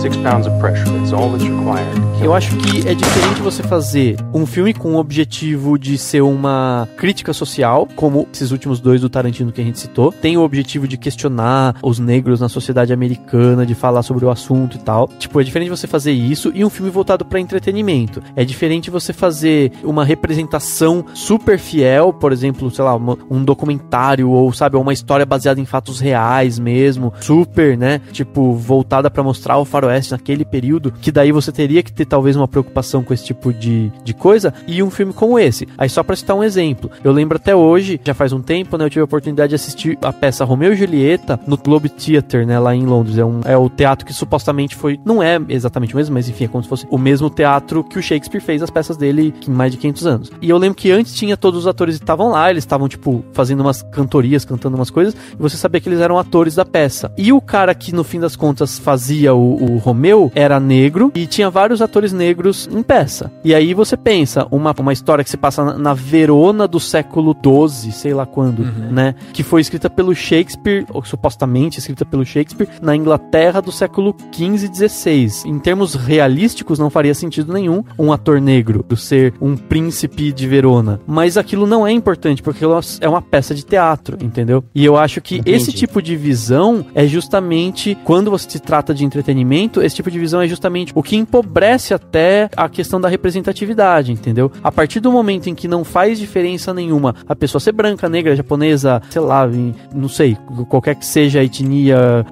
6 pounds of pressure, that's all that's required. Eu acho que é diferente você fazer um filme com o objetivo de ser uma crítica social, como esses últimos dois do Tarantino que a gente citou. Tem o objetivo de questionar os negros na sociedade americana, de falar sobre o assunto e tal. Tipo, é diferente você fazer isso e um filme voltado pra entretenimento. É diferente você fazer uma representação super fiel, por exemplo, sei lá, um documentário ou, sabe, uma história baseada em fatos reais mesmo, super, né, tipo, voltada pra mostrar o faroeste naquele período, que daí você teria que ter talvez uma preocupação com esse tipo de coisa, e um filme como esse. Aí só pra citar um exemplo, eu lembro até hoje, já faz um tempo, né, eu tive a oportunidade de assistir a peça Romeu e Julieta no Globe Theatre, né, lá em Londres. É o teatro que supostamente foi, não é exatamente o mesmo, mas enfim, é como se fosse o mesmo teatro que o Shakespeare fez as peças dele em mais de 500 anos. E eu lembro que antes tinha todos os atores que estavam lá, eles estavam, tipo, fazendo umas cantorias, cantando umas coisas, e você sabia que eles eram atores da peça. E o cara que, no fim das contas, fazia o Romeu era negro, e tinha vários atores negros em peça. E aí você pensa, uma história que se passa na Verona do século XII, sei lá quando, né? Que foi escrita pelo Shakespeare, ou supostamente escrita pelo Shakespeare, na Inglaterra do século XV e XVI. Em termos realísticos, não faria sentido nenhum um ator negro ser um príncipe de Verona. Mas aquilo não é importante, porque é uma peça de teatro, entendeu? E eu acho que esse tipo de visão é justamente, quando você se trata de entretenimento, esse tipo de visão é justamente o que empobrece até a questão da representatividade, entendeu? A partir do momento em que não faz diferença nenhuma a pessoa ser branca, negra, japonesa, sei lá, não sei, qualquer que seja a etnia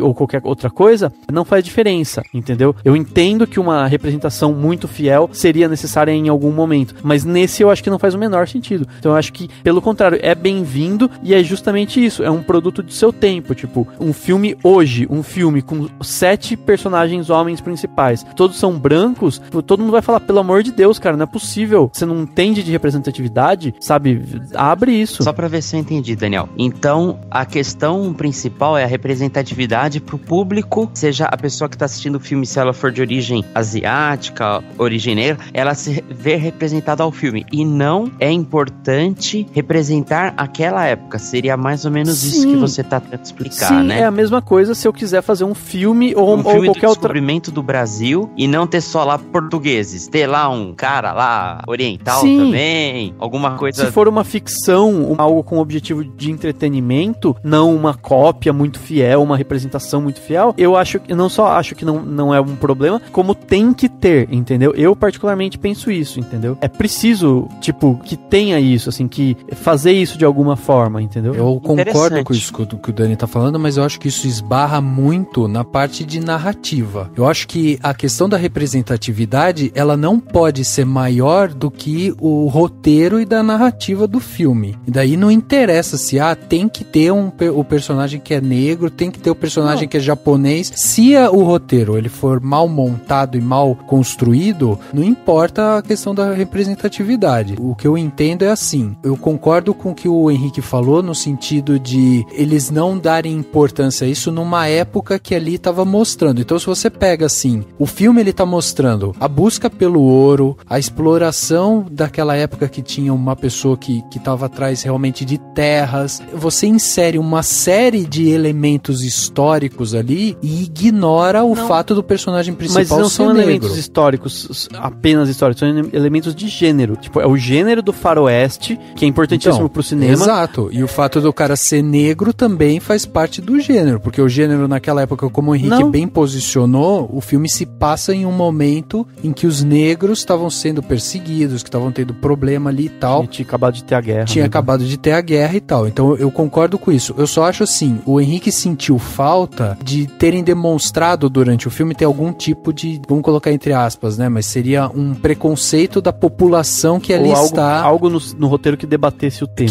ou qualquer outra coisa, não faz diferença, entendeu? Eu entendo que uma representação muito fiel seria necessária em algum momento, mas nesse eu acho que não faz o menor sentido. Então eu acho que, pelo contrário, é bem-vindo, e é justamente isso, é um produto do seu tempo, tipo, um filme hoje, um filme com 7 personagens personagens homens principais, todos são brancos, todo mundo vai falar, pelo amor de Deus, cara, não é possível, você não entende de representatividade, sabe? Abre isso. Só pra ver se eu entendi, Daniel. Então, a questão principal é a representatividade pro público, seja a pessoa que tá assistindo o filme, se ela for de origem asiática, origem negra, ela se vê representada ao filme. E não é importante representar aquela época. Seria mais ou menos isso que você tá tentando explicar, né? É a mesma coisa se eu quiser fazer um filme ou filme qualquer do descobrimento do Brasil e não ter só lá portugueses. Ter lá um cara lá oriental também, alguma coisa... Se for uma ficção, algo com objetivo de entretenimento, não uma cópia muito fiel, uma representação muito fiel, eu não só acho que não é um problema, como tem que ter, entendeu? Eu particularmente penso isso, entendeu? É preciso, tipo, que tenha isso, assim, que fazer isso de alguma forma, entendeu? Eu concordo com isso que o Dani tá falando, mas eu acho que isso esbarra muito na parte de narrativa. Eu acho que a questão da representatividade, ela não pode ser maior do que o roteiro e da narrativa do filme. E daí não interessa se, tem que ter o personagem que é negro, tem que ter o personagem que é japonês. Se o roteiro ele for mal montado e mal construído, não importa a questão da representatividade. O que eu entendo é assim, eu concordo com o que o Henrique falou, no sentido de eles não darem importância a isso numa época que ali estava mostrando. Então, se você pega assim, o filme ele tá mostrando a busca pelo ouro, a exploração daquela época que tinha uma pessoa que estava atrás realmente de terras, você insere uma série de elementos históricos ali e ignora o fato do personagem principal ser negro. Mas não são elementos históricos, apenas históricos, são elementos de gênero. Tipo, é o gênero do faroeste, que é importantíssimo pro cinema. Exato. E o fato do cara ser negro também faz parte do gênero, porque o gênero naquela época, como o Henrique bem posicionou, o filme se passa em um momento em que os negros estavam sendo perseguidos, que estavam tendo problema ali e tal. E tinha acabado de ter a guerra. Tinha acabado de ter a guerra e tal. Então eu concordo com isso. Eu só acho assim, o Henrique sentiu falta de terem demonstrado durante o filme ter algum tipo de, vamos colocar entre aspas, né, mas seria um preconceito da população que ali está. Algo no roteiro que debatesse o tema.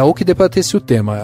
Ou que debatesse o tema.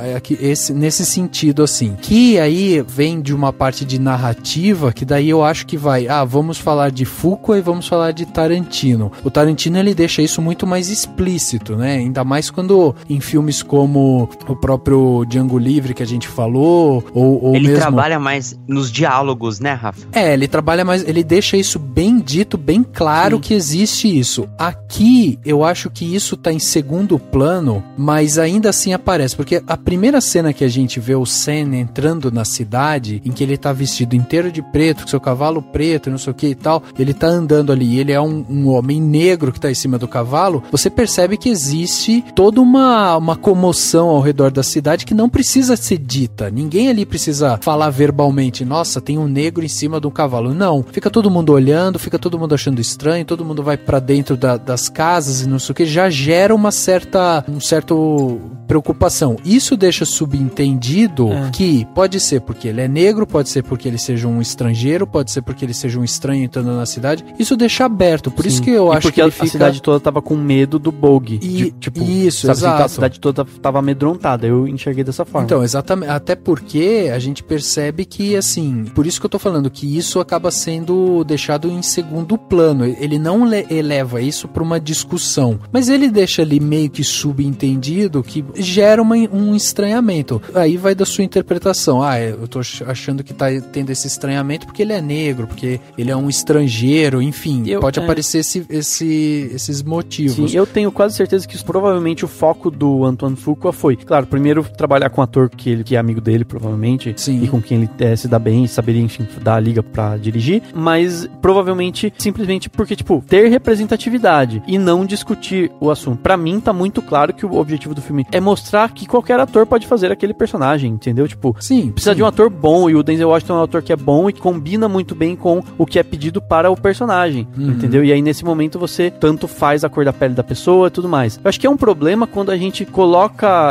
Nesse sentido, assim. Que aí vem de uma parte de narrativa, que daí eu acho que vai, vamos falar de Fuqua e vamos falar de Tarantino. O Tarantino, ele deixa isso muito mais explícito, né? Ainda mais quando em filmes como o próprio Django Livre, que a gente falou, ou ele mesmo... trabalha mais nos diálogos, né, Rafa? Ele trabalha mais, ele deixa isso bem dito, bem claro. Sim. Que existe isso. Aqui, eu acho que isso tá em segundo plano, mas ainda assim aparece, porque a primeira cena que a gente vê o Sam entrando na cidade, em que ele tá vestido inteiro de preto, com seu cavalo preto, não sei o que e tal, ele tá andando ali, ele é um homem negro que tá em cima do cavalo, você percebe que existe toda uma comoção ao redor da cidade que não precisa ser dita, ninguém ali precisa falar verbalmente, nossa, tem um negro em cima do cavalo, não, fica todo mundo olhando, fica todo mundo achando estranho, todo mundo vai pra dentro das casas e não sei o que, já gera um certo preocupação. Isso deixa subentendido que pode ser porque ele é negro, pode ser porque ele seja um estrangeiro, pode ser porque ele seja um estranho entrando na cidade. Isso deixa aberto. Por isso que eu acho que a cidade toda tava com medo do Bog. Isso, exato. A cidade toda tava amedrontada. Eu enxerguei dessa forma. Então, exatamente. Até porque a gente percebe que, assim, por isso que eu tô falando que isso acaba sendo deixado em segundo plano. Ele não eleva isso pra uma discussão, mas ele deixa ali meio que subentendido que gera um estranhamento. Aí vai da sua interpretação. Eu tô achando que tá tendo esse estranhamento porque ele é negro, porque ele é um estrangeiro, enfim, pode aparecer esses motivos. Sim, eu tenho quase certeza que isso, provavelmente o foco do Antoine Fuqua foi, claro, primeiro trabalhar com um ator que é amigo dele, provavelmente, sim, e com quem ele se dá bem, saberia, enfim, dar a liga pra dirigir, mas provavelmente simplesmente porque, tipo, ter representatividade e não discutir o assunto. Pra mim, tá muito claro que o objetivo do filme é mostrar que qualquer ator pode fazer aquele personagem, entendeu? Tipo, precisa de um ator bom, e o Denzel Washington é um ator que é bom e que combina muito bem com o que é pedido para o personagem, entendeu? E aí, nesse momento, você tanto faz a cor da pele da pessoa e tudo mais. Eu acho que é um problema quando a gente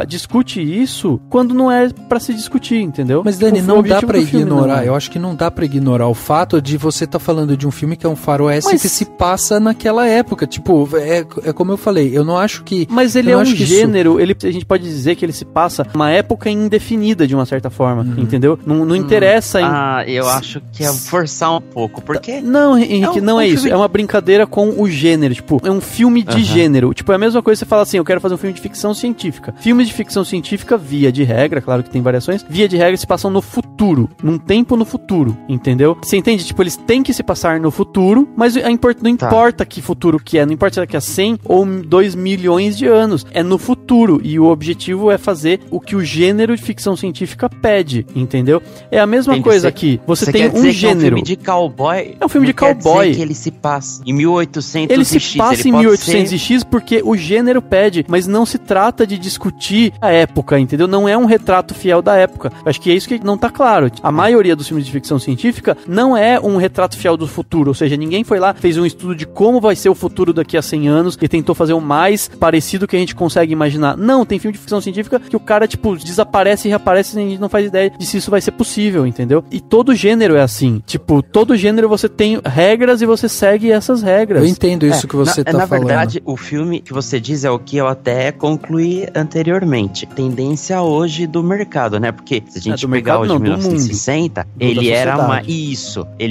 discute isso, quando não é pra se discutir, entendeu? Mas, Dani, não dá pra ignorar, eu acho que não dá pra ignorar o fato de você tá falando de um filme que é um faroeste que se passa naquela época, tipo, é como eu falei, eu não acho que... Mas ele é um gênero, a gente pode dizer que ele se passa uma época indefinida de uma certa forma, entendeu? Não interessa eu acho acho que é forçar um pouco, porque... Não, Henrique, não é isso. Filme... É uma brincadeira com o gênero, tipo, é um filme de gênero. Tipo, é a mesma coisa que você fala assim, eu quero fazer um filme de ficção científica. Filmes de ficção científica, via de regra, claro que tem variações, via de regra se passam no futuro, num tempo no futuro, entendeu? Você entende? Tipo, eles têm que se passar no futuro, mas não importa que futuro que é, não importa se daqui a 100 ou 2 milhões de anos, é no futuro, e o objetivo é fazer o que o gênero de ficção científica pede, entendeu? É a mesma coisa aqui, você tem um gênero. É um filme de cowboy? É um filme de cowboy. Que ele se passa em 1800 ele se passa em 1800 porque o gênero pede, mas não se trata de discutir a época, entendeu? Não é um retrato fiel da época. Eu acho que é isso que não tá claro. A maioria dos filmes de ficção científica não é um retrato fiel do futuro, ou seja, ninguém foi lá, fez um estudo de como vai ser o futuro daqui a 100 anos e tentou fazer o mais parecido que a gente consegue imaginar. Não, tem filme de ficção científica que o cara, tipo, desaparece e reaparece e a gente não faz ideia de se isso vai ser possível, entendeu? E todo gênero é assim. Tipo, todo gênero você tem regras e você segue essas regras. Eu entendo isso que você tá falando. Na verdade, o filme que você diz é o que eu até concluí anteriormente. Tendência hoje do mercado, né? Porque se a gente pegar o de 1960, ele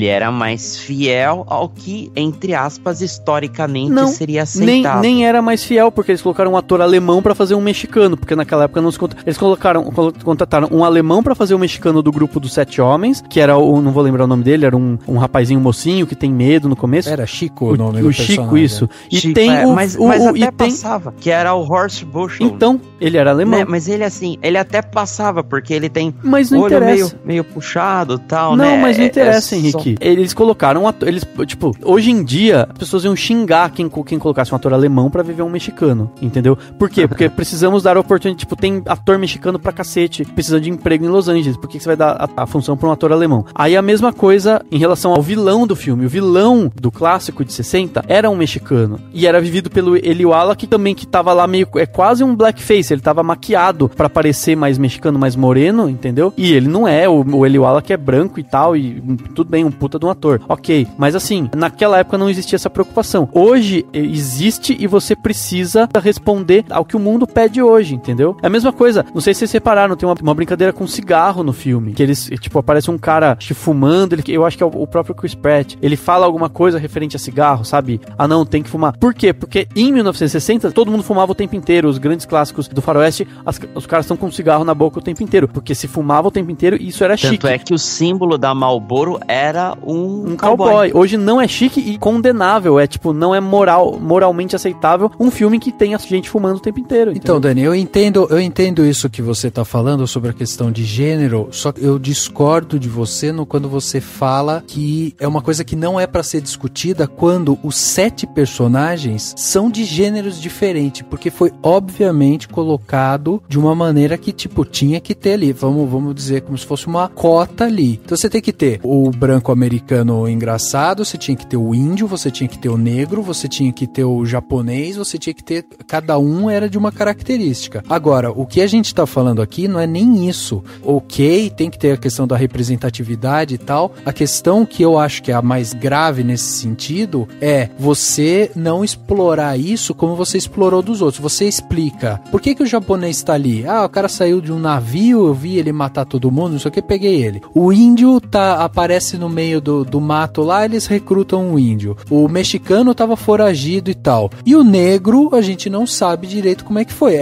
era mais fiel ao que, entre aspas, historicamente seria aceitável. Nem era mais fiel, porque eles colocaram um ator alemão pra fazer um mexicano, porque naquela época não se eles contrataram um alemão pra fazer o mexicano do grupo dos 7 homens, que era não vou lembrar o nome dele, era um rapazinho mocinho que tem medo no começo. Era Chico o nome do personagem. Chico, isso. E Chico, tem mas até passava, que era o Horst Buchholz. Então, ele era alemão. Né? Mas ele assim, ele até passava, porque ele tem olho meio puxado e tal, não, né? Não, mas não interessa, Henrique. Eles colocaram eles, tipo, hoje em dia, as pessoas iam xingar quem colocasse um ator alemão pra viver um mexicano, entendeu? Por quê? Porque precisamos dar a oportunidade, tipo, tem ator mexicano pra cacete, precisa de emprego em Los Angeles, por que você vai dar a função pra um ator alemão? Aí a mesma coisa em relação ao vilão do filme. O vilão do clássico de 60 era um mexicano, e era vivido pelo Eli Wallach, que tava lá meio, quase um blackface, ele tava maquiado pra parecer mais mexicano, mais moreno, entendeu? E ele não é, o Eli Wallach é branco e tal, e tudo bem, um puta de um ator. Ok, mas assim, naquela época não existia essa preocupação. Hoje existe e você precisa responder ao que o mundo pede hoje, entendeu? É a mesma coisa, não sei se vocês repararam, tem uma brincadeira com cigarro no filme, que eles, tipo, aparece um cara fumando, eu acho que é o próprio Chris Pratt, ele fala alguma coisa referente a cigarro, sabe? Ah não, tem que fumar. Por quê? Porque em 1960 todo mundo fumava o tempo inteiro, os grandes clássicos do faroeste, os caras estão com cigarro na boca o tempo inteiro, porque se fumava o tempo inteiro e isso era chique. Tanto é que o símbolo da Marlboro era um cowboy. Hoje não é chique e condenável, é tipo, não é moralmente aceitável um filme que tenha gente fumando o tempo inteiro. Então, Dani, eu entendo isso que você tá falando sobre a questão de gênero, só que eu discordo de você quando você fala que é uma coisa que não é pra ser discutida quando os 7 personagens são de gêneros diferentes, porque foi obviamente colocado de uma maneira que, tipo, tinha que ter ali, vamos dizer, como se fosse uma cota ali. Então você tem que ter o branco americano engraçado, você tinha que ter o índio, você tinha que ter o negro, você tinha que ter o japonês, você tinha que ter, cada um era de uma característica. Agora, o que a gente tá falando aqui não é nem isso. Ok, tem que ter a questão da representatividade e tal. A questão que eu acho que é a mais grave nesse sentido é você não explorar isso como você explorou dos outros. Você explica, por que o japonês tá ali? Ah, o cara saiu de um navio, eu vi ele matar todo mundo, não sei o que, peguei ele. O índio aparece no meio do mato lá, eles recrutam o índio. O mexicano tava foragido e tal. E o negro, a gente não sabe direito como é que foi.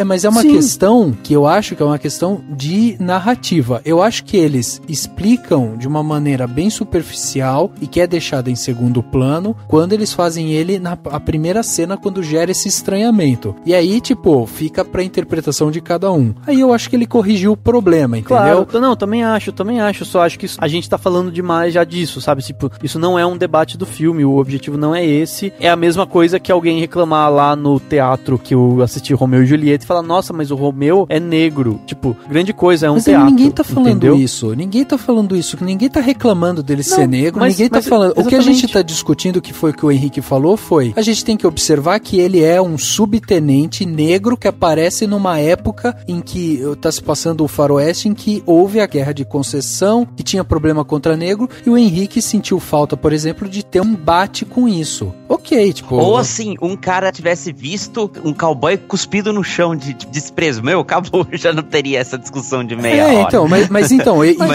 Mas é uma questão que eu acho que é uma questão de narrativa. Eu acho que eles explicam de uma maneira bem superficial e que é deixada em segundo plano quando eles fazem ele na primeira cena, quando gera esse estranhamento. E aí, tipo, fica pra interpretação de cada um. Aí eu acho que ele corrigiu o problema, entendeu? Claro, não, também acho. Só acho que a gente tá falando demais já disso, sabe? Tipo, isso não é um debate do filme, o objetivo não é esse. É a mesma coisa que alguém reclamar lá no teatro que eu assisti Romeu e Julieta e falar, nossa, mas o Romeu é negro. Tipo, grande coisa, é um teatro. Mas ninguém tá falando isso. Ninguém tá reclamando dele ser negro, ninguém tá falando. Exatamente. O que a gente tá discutindo, que foi o que o Henrique falou, foi, a gente tem que observar que ele é um subtenente negro que aparece numa época em que tá se passando o faroeste, em que houve a guerra de concessão, que tinha problema contra negro, e o Henrique sentiu falta, por exemplo, de ter um embate com isso. Ok, tipo... Ou assim, um cara tivesse visto um cowboy com cuspido no chão de desprezo. Meu, acabou, já não teria essa discussão de meia hora. Então, mas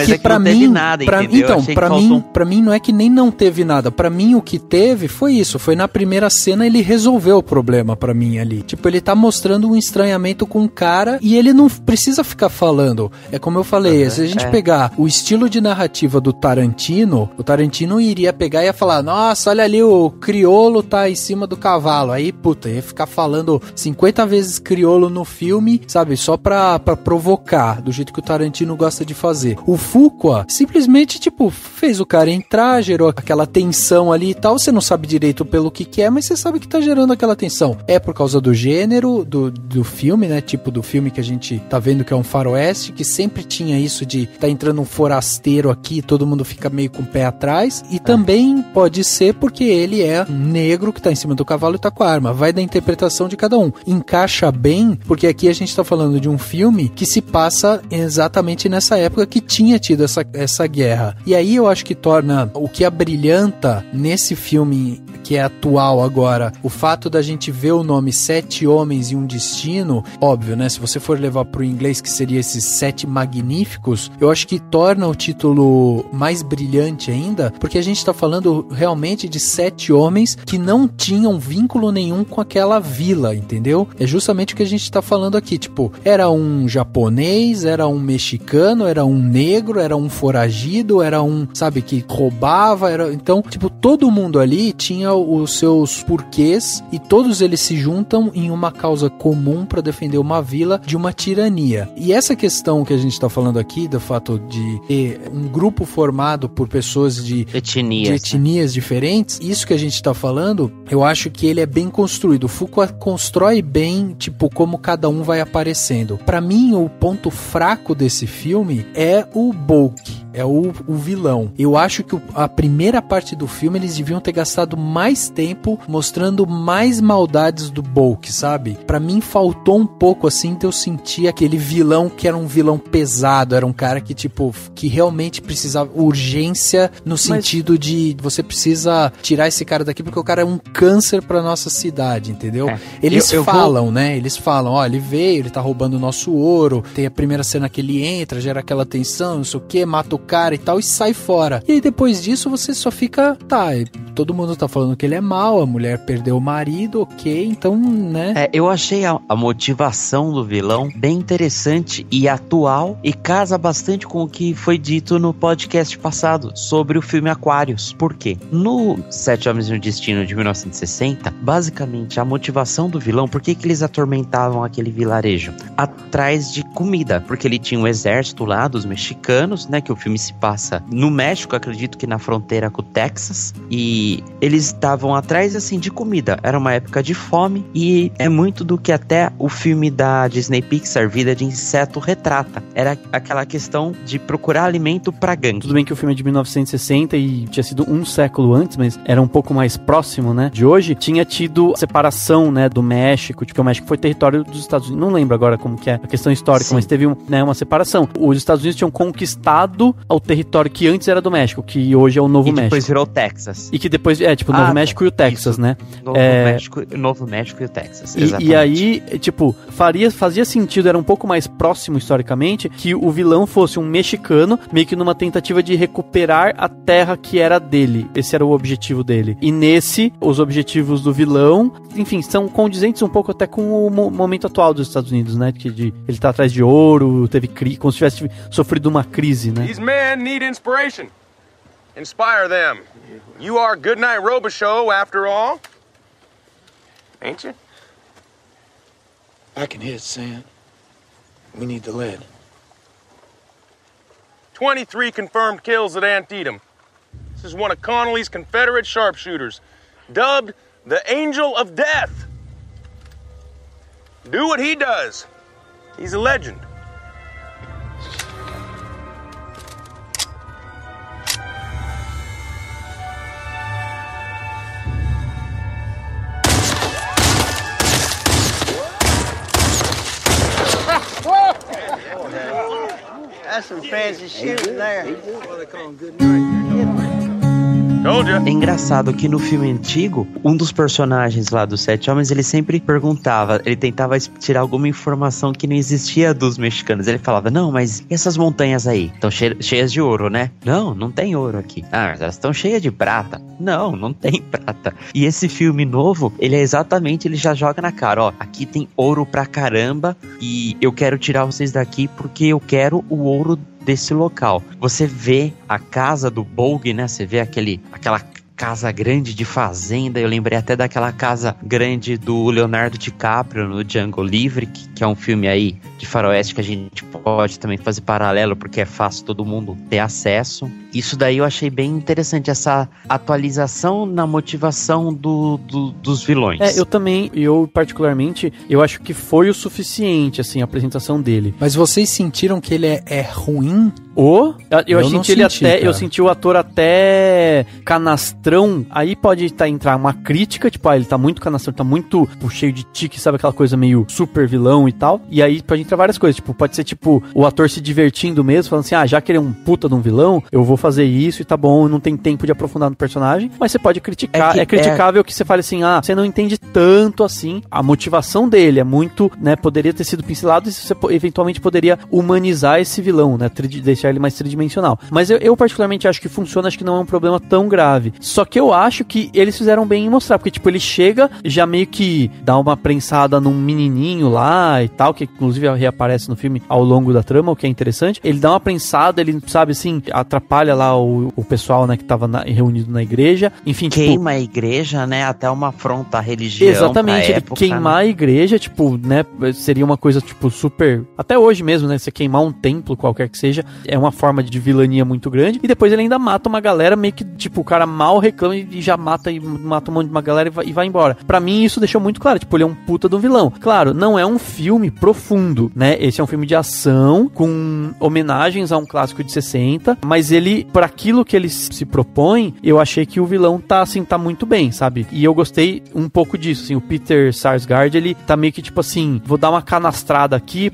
que pra mim, teve nada, pra mim não é que nem não teve nada. Pra mim o que teve foi isso, foi na primeira cena ele resolveu o problema pra mim ali. Tipo, ele tá mostrando um estranhamento com o cara e ele não precisa ficar falando. É como eu falei, se a gente pegar o estilo de narrativa do Tarantino, o Tarantino iria pegar e ia falar, nossa, olha ali, o crioulo tá em cima do cavalo. Aí, puta, ia ficar falando 50 vezes crioulo no filme, sabe, só pra provocar, do jeito que o Tarantino gosta de fazer. O Fuqua simplesmente, tipo, fez o cara entrar, gerou aquela tensão ali e tal, você não sabe direito pelo que é, mas você sabe que tá gerando aquela tensão. É por causa do gênero do filme, né, tipo do filme que a gente tá vendo que é um faroeste, que sempre tinha isso de tá entrando um forasteiro aqui, todo mundo fica meio com o pé atrás, e também pode ser porque ele é um negro que tá em cima do cavalo e tá com a arma. Vai da interpretação de cada um. Encaixa bem, porque aqui a gente tá falando de um filme que se passa exatamente nessa época que tinha tido essa guerra. E aí eu acho que torna o que abrilhanta nesse filme que é atual agora, o fato da gente ver o nome 7 Homens e um Destino, óbvio, né? Se você for levar pro inglês, que seria esses 7 Magníficos, eu acho que torna o título mais brilhante ainda, porque a gente tá falando realmente de 7 homens que não tinham vínculo nenhum com aquela vila, entendeu? É justamente o que a gente tá falando aqui, tipo, era um japonês, era um mexicano, era um negro, era um foragido, era um, sabe, que roubava, então, tipo, todo mundo ali tinha os seus porquês e todos eles se juntam em uma causa comum para defender uma vila de uma tirania. E essa questão que a gente tá falando aqui, do fato de ter um grupo formado por pessoas de etnias diferentes, isso que a gente tá falando, eu acho que ele é bem construído. O Fuqua constrói bem, tipo, como cada um vai aparecendo. Para mim, o ponto fraco desse filme é o Bulk. É o vilão. Eu acho que a primeira parte do filme eles deviam ter gastado mais tempo mostrando mais maldades do Bulk, sabe? Pra mim faltou um pouco assim de eu sentir aquele vilão que era um vilão pesado, era um cara que tipo, que realmente precisava urgência no sentido de você precisa tirar esse cara daqui porque o cara é um câncer pra nossa cidade, entendeu? Eles falam, né? Eles falam, ó, ele veio, ele tá roubando o nosso ouro, tem a primeira cena que ele entra, gera aquela tensão, não sei o que, mata o cara e tal, e sai fora. E aí depois disso você só fica, tá, todo mundo tá falando que ele é mau, a mulher perdeu o marido, ok, então, né? Eu achei a motivação do vilão bem interessante e atual, e casa bastante com o que foi dito no podcast passado sobre o filme Aquarius. Por quê? No 7 Homens e um Destino de 1960, basicamente a motivação do vilão, por que eles atormentavam aquele vilarejo? Atrás de comida, porque ele tinha um exército lá dos mexicanos, né, que o filme se passa no México, acredito que na fronteira com o Texas, e eles estavam atrás, assim, de comida. Era uma época de fome, e é muito do que até o filme da Disney Pixar, Vida de Inseto, retrata. Era aquela questão de procurar alimento pra gangue. Tudo bem que o filme é de 1960 e tinha sido um século antes, mas era um pouco mais próximo, né, de hoje. Tinha tido separação, né, do México, porque o México foi território dos Estados Unidos. Não lembro agora como que é a questão histórica, sim, mas teve uma separação. Os Estados Unidos tinham conquistado ao território que antes era do México, que hoje é o Novo México. E depois virou o Texas. E que depois, tipo, o Novo México e o Texas, isso, né? Novo México e o Texas, exatamente. E aí, tipo, fazia sentido, era um pouco mais próximo historicamente, que o vilão fosse um mexicano, meio que numa tentativa de recuperar a terra que era dele. Esse era o objetivo dele. E nesse, os objetivos do vilão, enfim, são condizentes um pouco até com o momento atual dos Estados Unidos, né? Que ele tá atrás de ouro, teve como se tivesse sofrido uma crise, né? These men need inspiration. Inspire them. You are Goodnight Robichaux, after all. Ain't you? I can hit, Sam. We need the lead. 23 confirmed kills at Antietam. This is one of Connolly's Confederate sharpshooters, dubbed the Angel of Death. Do what he does. He's a legend. That's some fancy shooting there. Well, they call him Good Night. É engraçado que no filme antigo, um dos personagens lá dos 7 Homens, ele sempre perguntava, ele tentava tirar alguma informação que não existia dos mexicanos. Ele falava, não, mas e essas montanhas aí? Estão cheias de ouro, né? Não tem ouro aqui. Ah, mas elas estão cheias de prata. Não tem prata. E esse filme novo, ele é exatamente, ele já joga na cara, ó, aqui tem ouro pra caramba e eu quero tirar vocês daqui porque eu quero o ouro desse local. Você vê a casa do Bolg, né? Você vê aquela casa grande de fazenda. Eu lembrei até daquela casa grande do Leonardo DiCaprio no Django Livre, que é um filme aí de faroeste que a gente pode também fazer paralelo, porque é fácil todo mundo ter acesso. Isso daí eu achei bem interessante, essa atualização na motivação dos vilões. Eu particularmente, eu acho que foi o suficiente, assim, a apresentação dele. Mas vocês sentiram que ele é ruim? Eu senti o ator até canastrão. Aí pode entrar uma crítica, tipo, ele tá muito canastrão, tá muito cheio de tique, sabe, aquela coisa meio super vilão e tal. E aí pode entrar várias coisas, tipo, pode ser tipo o ator se divertindo mesmo, falando assim, já que ele é um puta de um vilão, eu vou fazer isso e tá bom, não tem tempo de aprofundar no personagem. Mas você pode criticar, é criticável que você fale assim, você não entende tanto assim. A motivação dele é muito, né, poderia ter sido pincelado e você eventualmente poderia humanizar esse vilão, né, deixar ele mais tridimensional. Mas eu particularmente acho que funciona, acho que não é um problema tão grave. Só que eu acho que eles fizeram bem em mostrar, porque tipo, ele chega, já meio que dá uma prensada num menininho lá e tal, que inclusive reaparece no filme ao longo da trama, o que é interessante. Ele dá uma prensada, ele, sabe, assim, atrapalha lá o pessoal, né, que tava reunido na igreja. Enfim, queima a igreja, né, até uma afronta à religião. Exatamente, ele queimar a igreja, tipo, né, seria uma coisa, tipo, super... Até hoje mesmo, né, você queimar um templo, qualquer que seja, é uma forma de vilania muito grande. E depois ele ainda mata uma galera, meio que, tipo, o cara mal reclama e já mata um monte de uma galera e vai embora. Pra mim, isso deixou muito claro, tipo, ele é um puta do vilão. Claro, não é um filme profundo, né, esse é um filme de ação, com homenagens a um clássico de 60, mas ele, por aquilo que ele se propõe, eu achei que o vilão tá muito bem, sabe? E eu gostei um pouco disso, assim, o Peter Sarsgaard, ele tá meio que, tipo assim, vou dar uma canastrada aqui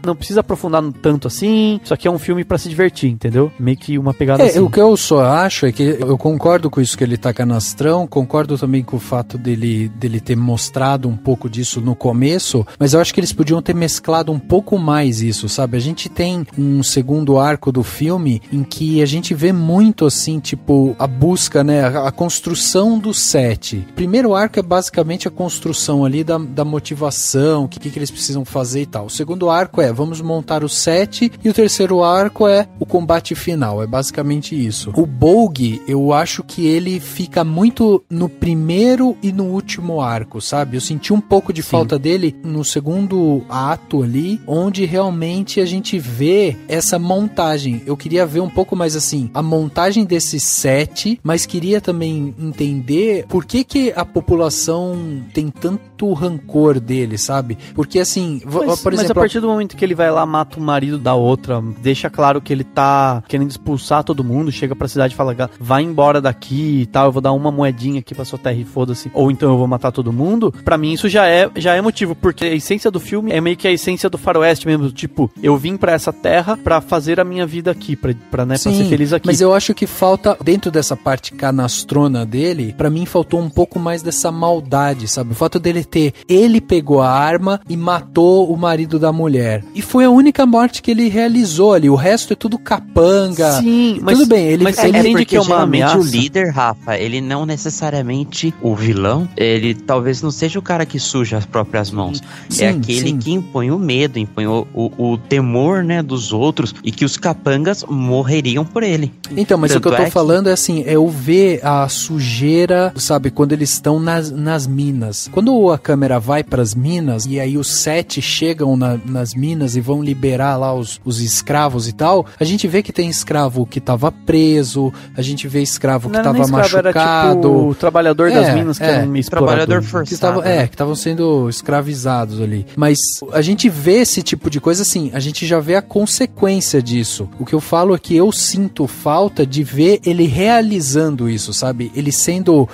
não precisa aprofundar tanto assim, isso aqui é um filme pra se divertir, entendeu? Meio que uma pegada assim. O que eu só acho é que eu concordo com isso que ele tá canastrão, concordo também com o fato dele ter mostrado um pouco disso no começo, mas eu acho que eles podiam ter mesclado um pouco mais isso, sabe? A gente tem um segundo arco do filme em que a gente vê muito assim, tipo, a busca, né, a construção do set. O primeiro arco é basicamente a construção ali da motivação, o que eles precisam fazer e tal. O segundo arco vamos montar o set, e o terceiro arco é o combate final, é basicamente isso. O Bolg, eu acho que ele fica muito no primeiro e no último arco, sabe? Eu senti um pouco de falta dele no segundo ato ali, onde realmente a gente vê essa montagem. Eu queria ver um pouco mais assim, a montagem desse set, mas queria também entender por que a população tem tanto rancor dele, sabe? Porque assim, por exemplo... Mas a partir do momento que ele vai lá, mata o marido da outra, deixa claro que ele tá querendo expulsar todo mundo, chega pra cidade e fala, vai embora daqui e tal, eu vou dar uma moedinha aqui pra sua terra e foda-se, ou então eu vou matar todo mundo. Pra mim isso já é motivo, porque a essência do filme é meio que a essência do faroeste mesmo, tipo, eu vim pra essa terra pra fazer a minha vida aqui, pra ser feliz aqui. Mas eu acho que falta, dentro dessa parte canastrona dele, pra mim faltou um pouco mais dessa maldade, sabe? O fato dele ele pegou a arma e matou o marido da mulher. E foi a única morte que ele realizou ali. O resto é tudo capanga. Sim, mas tudo bem. Ele entende que é uma ameaça. O líder, Rafa, ele não necessariamente o vilão, ele talvez não seja o cara que suja as próprias mãos. Sim, é aquele que impõe o medo, impõe o temor, né, dos outros, e que os capangas morreriam por ele. Então, mas tanto o que eu tô falando é assim, é o ver a sujeira, sabe, quando eles estão nas minas. Quando a câmera vai pras minas, e aí os 7 chegam nas minas e vão liberar lá os escravos e tal, a gente vê que tem escravo que tava preso, a gente vê escravo que tava machucado. Era tipo o trabalhador das minas, que era um trabalhador forçado. Que estavam sendo escravizados ali. Mas a gente vê esse tipo de coisa assim, a gente já vê a consequência disso. O que eu falo é que eu sinto falta de ver ele realizando isso, sabe? Ele sendo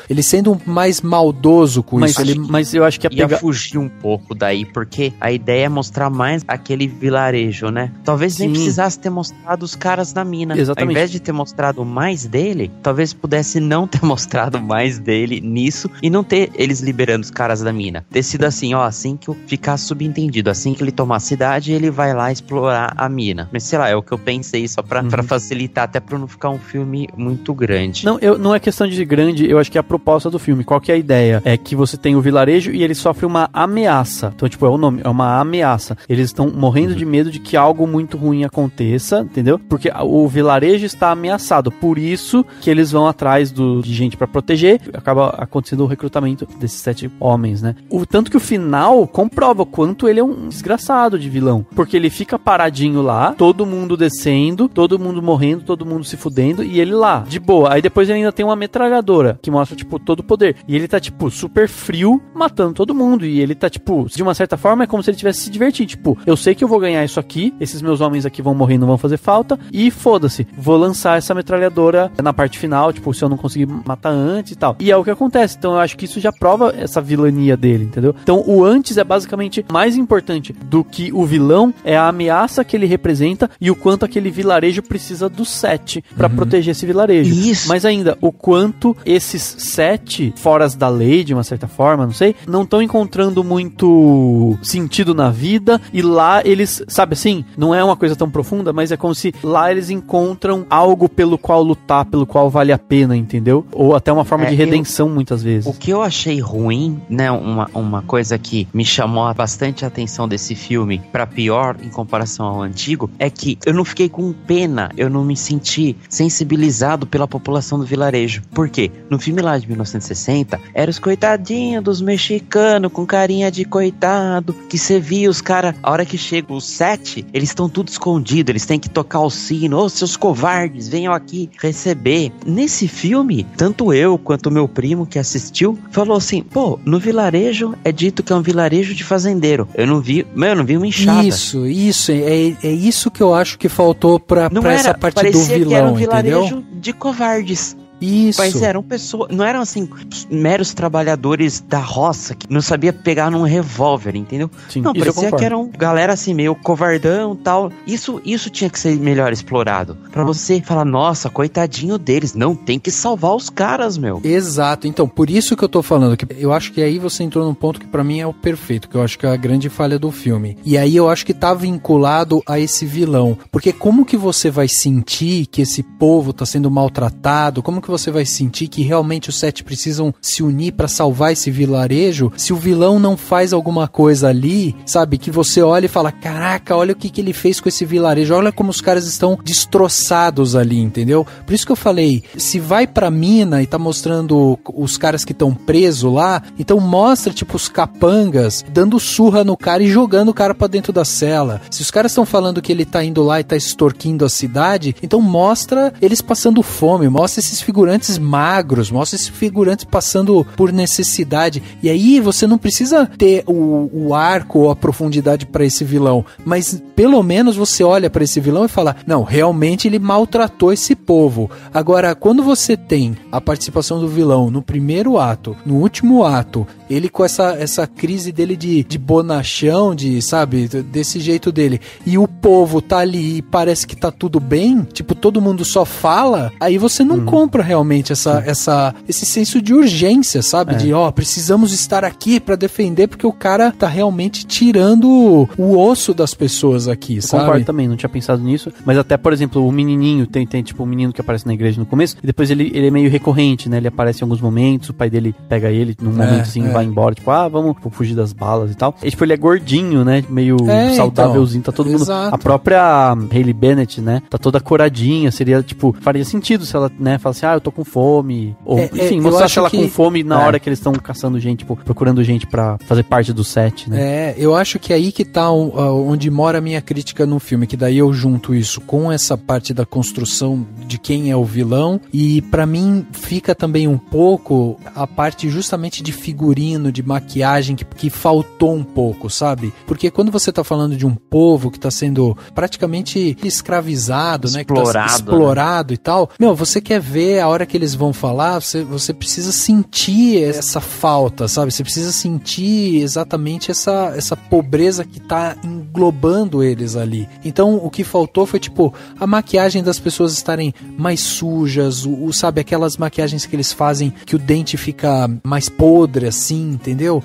mais maldoso com isso. Mas eu acho que ia fugir um pouco daí, porque a ideia é mostrar mais aquele vilarejo, né? Talvez nem precisasse ter mostrado os caras na mina. Exatamente. Ao invés de ter mostrado mais dele, talvez pudesse não ter mostrado mais dele nisso e não ter eles liberando os caras da mina. Ter sido assim, ó, assim que ficar subentendido, assim que ele tomar a cidade, ele vai lá explorar a mina. Mas sei lá, é o que eu pensei só pra facilitar, até pra não ficar um filme muito grande. Não é questão de grande, eu acho que é a proposta do filme. Qual que é a ideia? É que você tem o vilarejo e ele sofre uma ameaça. Então, tipo, é o nome, é uma ameaça. Eles estão morrendo de medo de que algo muito ruim aconteça, entendeu? Porque o vilarejo está ameaçado. Por isso que eles vão atrás de gente pra proteger. Acaba acontecendo o recrutamento desses 7 homens, né? O tanto que o final comprova o quanto ele é um desgraçado de vilão. Porque ele fica paradinho lá, todo mundo descendo, todo mundo morrendo, todo mundo se fudendo, e ele lá, de boa. Aí depois ele ainda tem uma metralhadora, que mostra, tipo, todo o poder. E ele tá, tipo, super frio, matando todo mundo. E ele tá, tipo, de uma certa forma, é como se ele tivesse se divertindo. Tipo, eu sei que eu vou ganhar isso aqui, esses meus homens aqui vão morrer, não vão fazer falta, e foda-se, vou lançar essa metralhadora na parte final, tipo, se eu não conseguir matar antes e tal. E é o que acontece. Então eu acho que isso já prova essa vilania dele, entendeu? Então o antes é basicamente mais importante do que o vilão, é a ameaça que ele representa e o quanto aquele vilarejo precisa do 7 pra proteger esse vilarejo. Isso. Mas ainda, o quanto esses 7, foras da lei, de uma certa forma, não sei, não estão encontrando muito sentido na vida, e lá eles, sabe assim, não é uma coisa tão profunda, mas é como se lá eles encontram algo pelo qual lutar, pelo qual vale a pena, entendeu? Ou até uma forma de redenção, muitas vezes. O que eu achei ruim, né, uma coisa que me chamou bastante a atenção desse filme, pra pior em comparação ao antigo, é que eu não fiquei com pena, eu não me senti sensibilizado pela população do vilarejo. Por quê? No filme lá de 1960, eram os coitadinhos dos mexicanos, com carinha de coitado, que você via os caras, a hora que chega os 7, eles estão tudo escondidos, eles têm que tocar o sino, ô seus covardes, venham aqui receber. Nesse filme, tanto eu quanto o meu primo que assistiu, falou assim, pô, no vilarejo é dito que é um vilarejo de fazendeiro. Eu não vi uma enxada. Isso, é isso que eu acho que faltou pra essa parte do vilão, que era um vilarejo, entendeu? De covardes. Isso. Mas eram pessoas, não eram assim, meros trabalhadores da roça que não sabia pegar num revólver, entendeu? Sim, não, parecia que eram galera assim, meio covardão e tal. Isso tinha que ser melhor explorado. Pra você falar, nossa, coitadinho deles. Não, tem que salvar os caras, meu. Exato. Então, por isso que eu tô falando, que eu acho que aí você entrou num ponto que pra mim é o perfeito, que eu acho que é a grande falha do filme. E aí eu acho que tá vinculado a esse vilão. Porque como que você vai sentir que esse povo tá sendo maltratado? Como que você vai sentir que realmente os 7 precisam se unir pra salvar esse vilarejo, se o vilão não faz alguma coisa ali, sabe, que você olha e fala, caraca, olha o que ele fez com esse vilarejo, olha como os caras estão destroçados ali, entendeu? Por isso que eu falei, se vai pra mina e tá mostrando os caras que estão presos lá, então mostra, tipo, os capangas dando surra no cara e jogando o cara pra dentro da cela. Se os caras estão falando que ele tá indo lá e tá extorquindo a cidade, então mostra eles passando fome, mostra esses figurantes magros, mostra esses figurantes passando por necessidade. E aí você não precisa ter o arco ou a profundidade pra esse vilão, mas pelo menos você olha pra esse vilão e fala, não, realmente ele maltratou esse povo. Agora, quando você tem a participação do vilão no primeiro ato, no último ato, ele com essa crise dele de bonachão, sabe, desse jeito dele, e o povo tá ali e parece que tá tudo bem, tipo, todo mundo só fala, aí você não compra realmente esse senso de urgência, sabe? De, precisamos estar aqui pra defender, porque o cara tá realmente tirando o osso das pessoas aqui, sabe? Concordo também, não tinha pensado nisso, mas até, por exemplo, o menininho, tem tipo um menino que aparece na igreja no começo, e depois ele é meio recorrente, né? Ele aparece em alguns momentos, o pai dele pega ele num momento assim, vai embora, tipo, vamos fugir das balas e tal. E, tipo, ele é gordinho, né? Meio saudávelzinho, tá todo mundo... A própria Hayley Bennett, né? Tá toda coradinha, seria, tipo, faria sentido se ela, né, fala assim, eu tô com fome, ou, enfim, mostrar ela com fome na hora que eles estão caçando gente, tipo, procurando gente pra fazer parte do set, né? Eu acho que é aí que tá onde mora a minha crítica no filme, que daí eu junto isso com essa parte da construção de quem é o vilão, e pra mim fica também um pouco a parte justamente de figurino, de maquiagem, que faltou um pouco, sabe? Porque quando você tá falando de um povo que tá sendo praticamente escravizado, né? Que tá explorado, né? E tal, você quer ver a hora que eles vão falar, você precisa sentir essa falta, sabe? Você precisa sentir exatamente essa pobreza que tá englobando eles ali. Então, o que faltou foi, tipo, a maquiagem das pessoas estarem mais sujas, sabe? Aquelas maquiagens que eles fazem que o dente fica mais podre, assim, entendeu?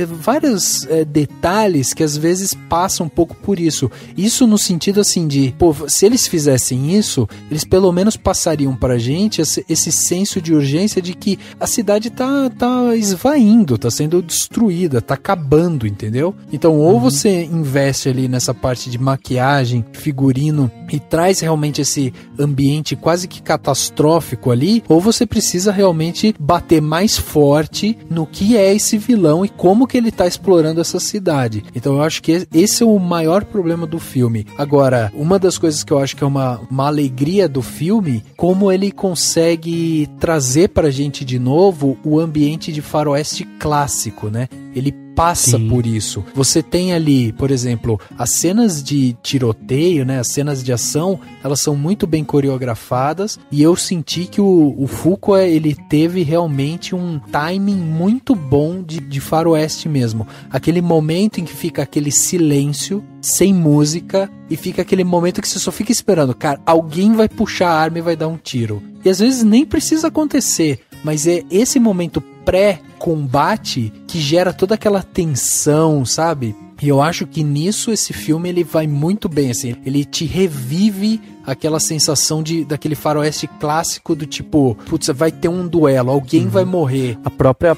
Vários detalhes que às vezes passam um pouco por isso. Isso no sentido, assim, de, pô, se eles fizessem isso, eles pelo menos passariam pra gente esse senso de urgência de que a cidade tá esvaindo, tá sendo destruída, tá acabando, entendeu? Então, ou você investe ali nessa parte de maquiagem, figurino, e traz realmente esse ambiente quase que catastrófico ali, ou você precisa realmente bater mais forte no que é esse vilão e como que ele tá explorando essa cidade. Então eu acho que esse é o maior problema do filme. Agora, uma das coisas que eu acho que é uma alegria do filme, como ele consegue trazer pra gente de novo o ambiente de faroeste clássico, né? Ele passa por isso. Você tem ali, por exemplo, as cenas de tiroteio, né, as cenas de ação, elas são muito bem coreografadas e eu senti que o Fuqua, ele teve realmente um timing muito bom de faroeste mesmo. Aquele momento em que fica aquele silêncio, sem música, e fica aquele momento que você só fica esperando, cara, alguém vai puxar a arma e vai dar um tiro. E às vezes nem precisa acontecer, mas é esse momento pré-combate que gera toda aquela tensão, sabe? E eu acho que nisso esse filme ele vai muito bem, assim, ele te revive aquela sensação daquele faroeste clássico do tipo, putz, vai ter um duelo, alguém vai morrer. A própria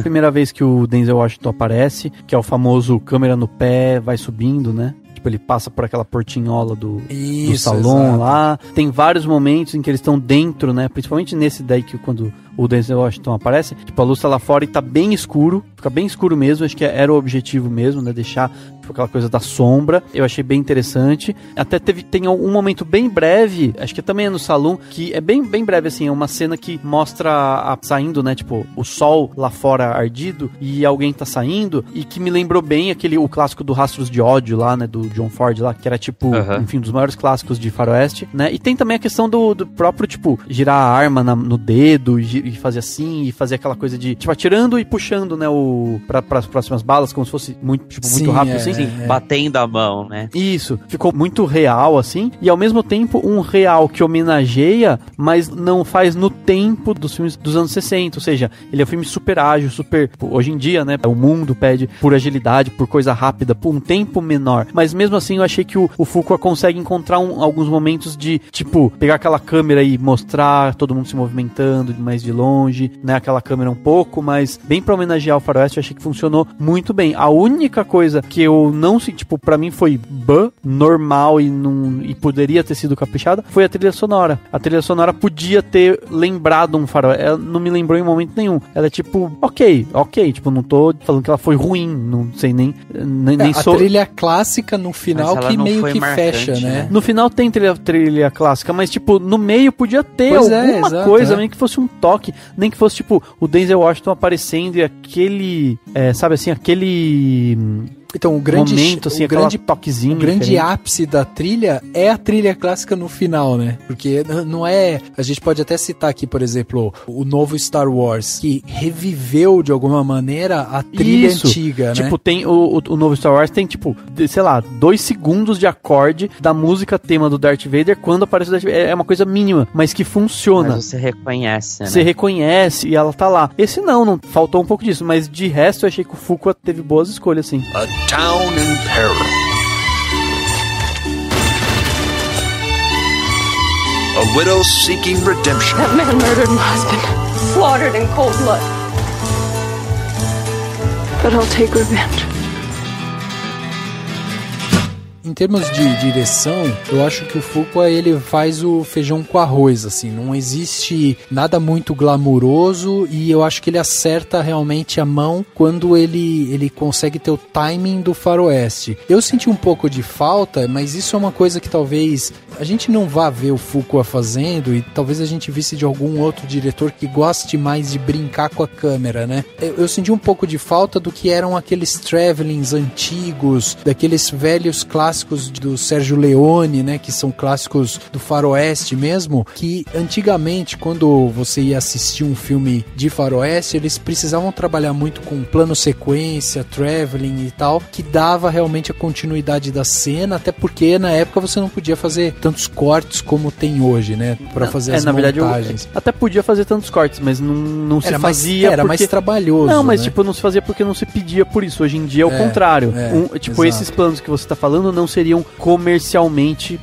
primeira vez que o Denzel Washington aparece, que é o famoso câmera no pé, vai subindo, né? Ele passa por aquela portinhola do salão lá. Tem vários momentos em que eles estão dentro, né? Principalmente nesse daí que quando o Denzel Washington aparece, tipo, a luz tá lá fora e tá bem escuro, fica bem escuro mesmo, acho que era o objetivo mesmo, né? Deixar tipo, aquela coisa da sombra. Eu achei bem interessante. Até tem um momento bem breve, acho que também é no salão, que é bem breve, assim, é uma cena que mostra saindo, né? Tipo, o sol lá fora ardido e alguém tá saindo, e que me lembrou bem o clássico do Rastros de Ódio lá, né? Do John Ford lá, que era tipo, enfim, um dos maiores clássicos de faroeste, né? E tem também a questão do próprio, tipo, girar a arma no dedo e fazer assim, e fazer aquela coisa de, tipo, atirando e puxando, né, para as próximas balas, como se fosse muito rápido, assim. Sim, batendo a mão, né? Isso, ficou muito real, assim, e ao mesmo tempo um real que homenageia, mas não faz no tempo dos filmes dos anos 60, ou seja, ele é um filme super ágil, hoje em dia, né, o mundo pede por agilidade, por coisa rápida, por um tempo menor, mas mesmo assim eu achei que o Fuqua consegue encontrar alguns momentos de, tipo, pegar aquela câmera e mostrar todo mundo se movimentando mais de longe, né, aquela câmera um pouco, mas bem pra homenagear o faroeste, eu achei que funcionou muito bem. A única coisa que eu não sei, tipo, pra mim foi normal e poderia ter sido caprichada, foi a trilha sonora. A trilha sonora podia ter lembrado um faroeste, ela não me lembrou em momento nenhum. Ela é tipo, ok, tipo, não tô falando que ela foi ruim, não sei nem a trilha clássica no final que meio que marcante, fecha, né? No final tem trilha clássica, mas tipo, no meio podia ter alguma coisa, nem que fosse um toque, nem que fosse tipo, o Denzel Washington aparecendo e aquele, sabe assim, aquele... Então, o grande momento, assim, toquezinho. O grande ápice da trilha é a trilha clássica no final, né? Porque não é... A gente pode até citar aqui, por exemplo, o novo Star Wars, que reviveu, de alguma maneira, a trilha antiga, né? Tipo, tem o novo Star Wars tem, tipo, sei lá, 2 segundos de acorde da música tema do Darth Vader quando aparece o Darth Vader. É uma coisa mínima, mas que funciona. Mas você reconhece, né? Você reconhece e ela tá lá. Esse não faltou um pouco disso, mas de resto eu achei que o Fuqua teve boas escolhas, assim. Town in peril. A widow seeking redemption. That man murdered my husband, slaughtered in cold blood. But I'll take revenge. Em termos de direção, eu acho que o Fuqua, ele faz o feijão com arroz, assim, não existe nada muito glamuroso e eu acho que ele acerta realmente a mão quando ele consegue ter o timing do faroeste. Eu senti um pouco de falta, mas isso é uma coisa que talvez a gente não vá ver o Fuqua fazendo e talvez a gente visse de algum outro diretor que goste mais de brincar com a câmera, né? Eu senti um pouco de falta do que eram aqueles travelings antigos, daqueles velhos clássicos clássicos do Sérgio Leone, né, que são clássicos do faroeste mesmo, que antigamente, quando você ia assistir um filme de faroeste, eles precisavam trabalhar muito com plano sequência, traveling e tal, que dava realmente a continuidade da cena, até porque na época você não podia fazer tantos cortes como tem hoje, né, pra fazer as montagens. Na verdade, até podia fazer tantos cortes, mas não se fazia. Era mais trabalhoso. Não, mas né? tipo, não se fazia porque não se pedia por isso. Hoje em dia é o contrário. Tipo, esses planos que você tá falando não seriam comercialmente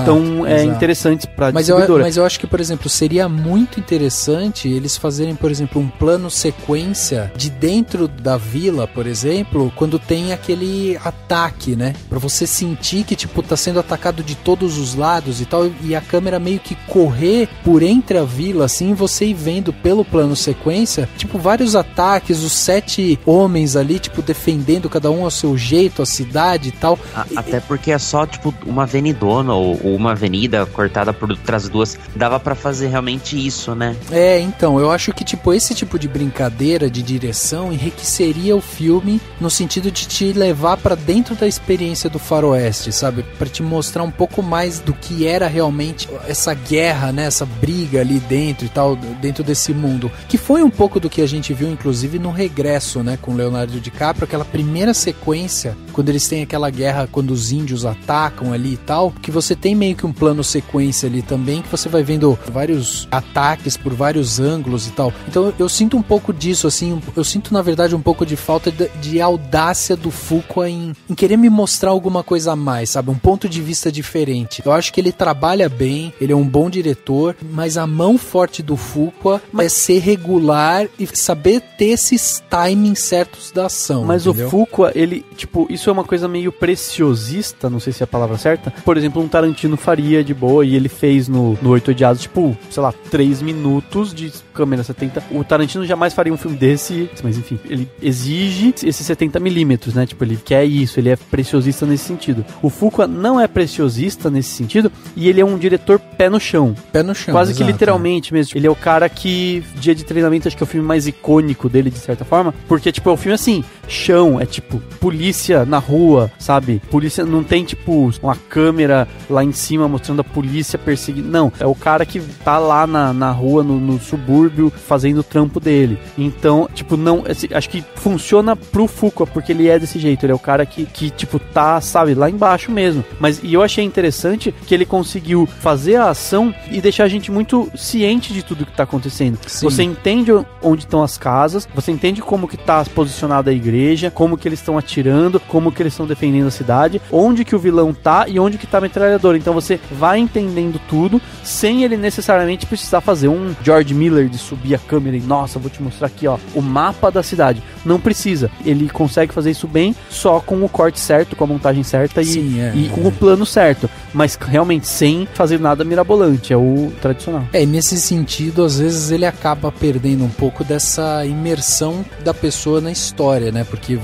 tão interessantes para distribuidora. Mas eu acho que, por exemplo, seria muito interessante eles fazerem, por exemplo, um plano sequência de dentro da vila, por exemplo, quando tem aquele ataque, né? Pra você sentir que, tipo, tá sendo atacado de todos os lados e tal, e a câmera meio que correr por entre a vila, assim, você ir vendo pelo plano sequência, tipo, vários ataques, os 7 homens ali, tipo, defendendo cada um ao seu jeito, a cidade e tal. Até porque é só, tipo, uma avenidona ou uma avenida cortada por outras duas, dava pra fazer realmente isso, né? Então, eu acho que, tipo, esse tipo de brincadeira de direção enriqueceria o filme no sentido de te levar pra dentro da experiência do faroeste, sabe? Pra te mostrar um pouco mais do que era realmente essa guerra, né? Essa briga ali dentro e tal, dentro desse mundo. Que foi um pouco do que a gente viu, inclusive, no Regresso, né? Com Leonardo DiCaprio, aquela primeira sequência, quando eles têm aquela guerra, quando os índios atacam ali e tal, que você tem meio que um plano sequência ali também, que você vai vendo vários ataques por vários ângulos e tal. Então eu sinto um pouco disso, assim, eu sinto na verdade um pouco de falta de audácia do Fuqua em querer me mostrar alguma coisa a mais, sabe? Um ponto de vista diferente. Eu acho que ele trabalha bem, ele é um bom diretor, mas a mão forte do Fuqua é ser regular e saber ter esses timings certos da ação. Mas entendeu? O Fuqua, ele, tipo, isso é uma coisa meio preciosista, não sei se é a palavra certa. Por exemplo, um Tarantino faria de boa, e ele fez no Oito Odiados, tipo, sei lá, 3 minutos de câmera 70. O Tarantino jamais faria um filme desse, mas enfim, ele exige esses 70mm, né? Tipo, ele quer isso, ele é preciosista nesse sentido. O Fuqua não é preciosista nesse sentido, e ele é um diretor pé no chão. Pé no chão, quase que literalmente mesmo. Ele é o cara que, Dia de Treinamento, acho que é o filme mais icônico dele, de certa forma, porque, tipo, é o filme assim, chão, é tipo, polícia na rua, sabe? Polícia não tem, tipo, uma câmera lá em cima mostrando a polícia perseguindo. Não, é o cara que tá lá na rua, no subúrbio, fazendo o trampo dele. Então, tipo, não, acho que funciona pro Fuqua, porque ele é desse jeito. Ele é o cara que tipo, tá, sabe, lá embaixo mesmo. E eu achei interessante que ele conseguiu fazer a ação e deixar a gente muito ciente de tudo que tá acontecendo. Sim. Você entende onde estão as casas, você entende como que tá posicionada a igreja, como que eles estão atirando, como que eles estão defendendo a cidade, onde que o vilão tá e onde que tá a metralhadora. Então você vai entendendo tudo sem ele necessariamente precisar fazer um George Miller de subir a câmera e, nossa, vou te mostrar aqui, ó, o mapa da cidade. Não precisa. Ele consegue fazer isso bem só com o corte certo, com a montagem certa e com o plano certo. Mas realmente sem fazer nada mirabolante. É o tradicional. Nesse sentido, às vezes ele acaba perdendo um pouco dessa imersão da pessoa na história, né? Porque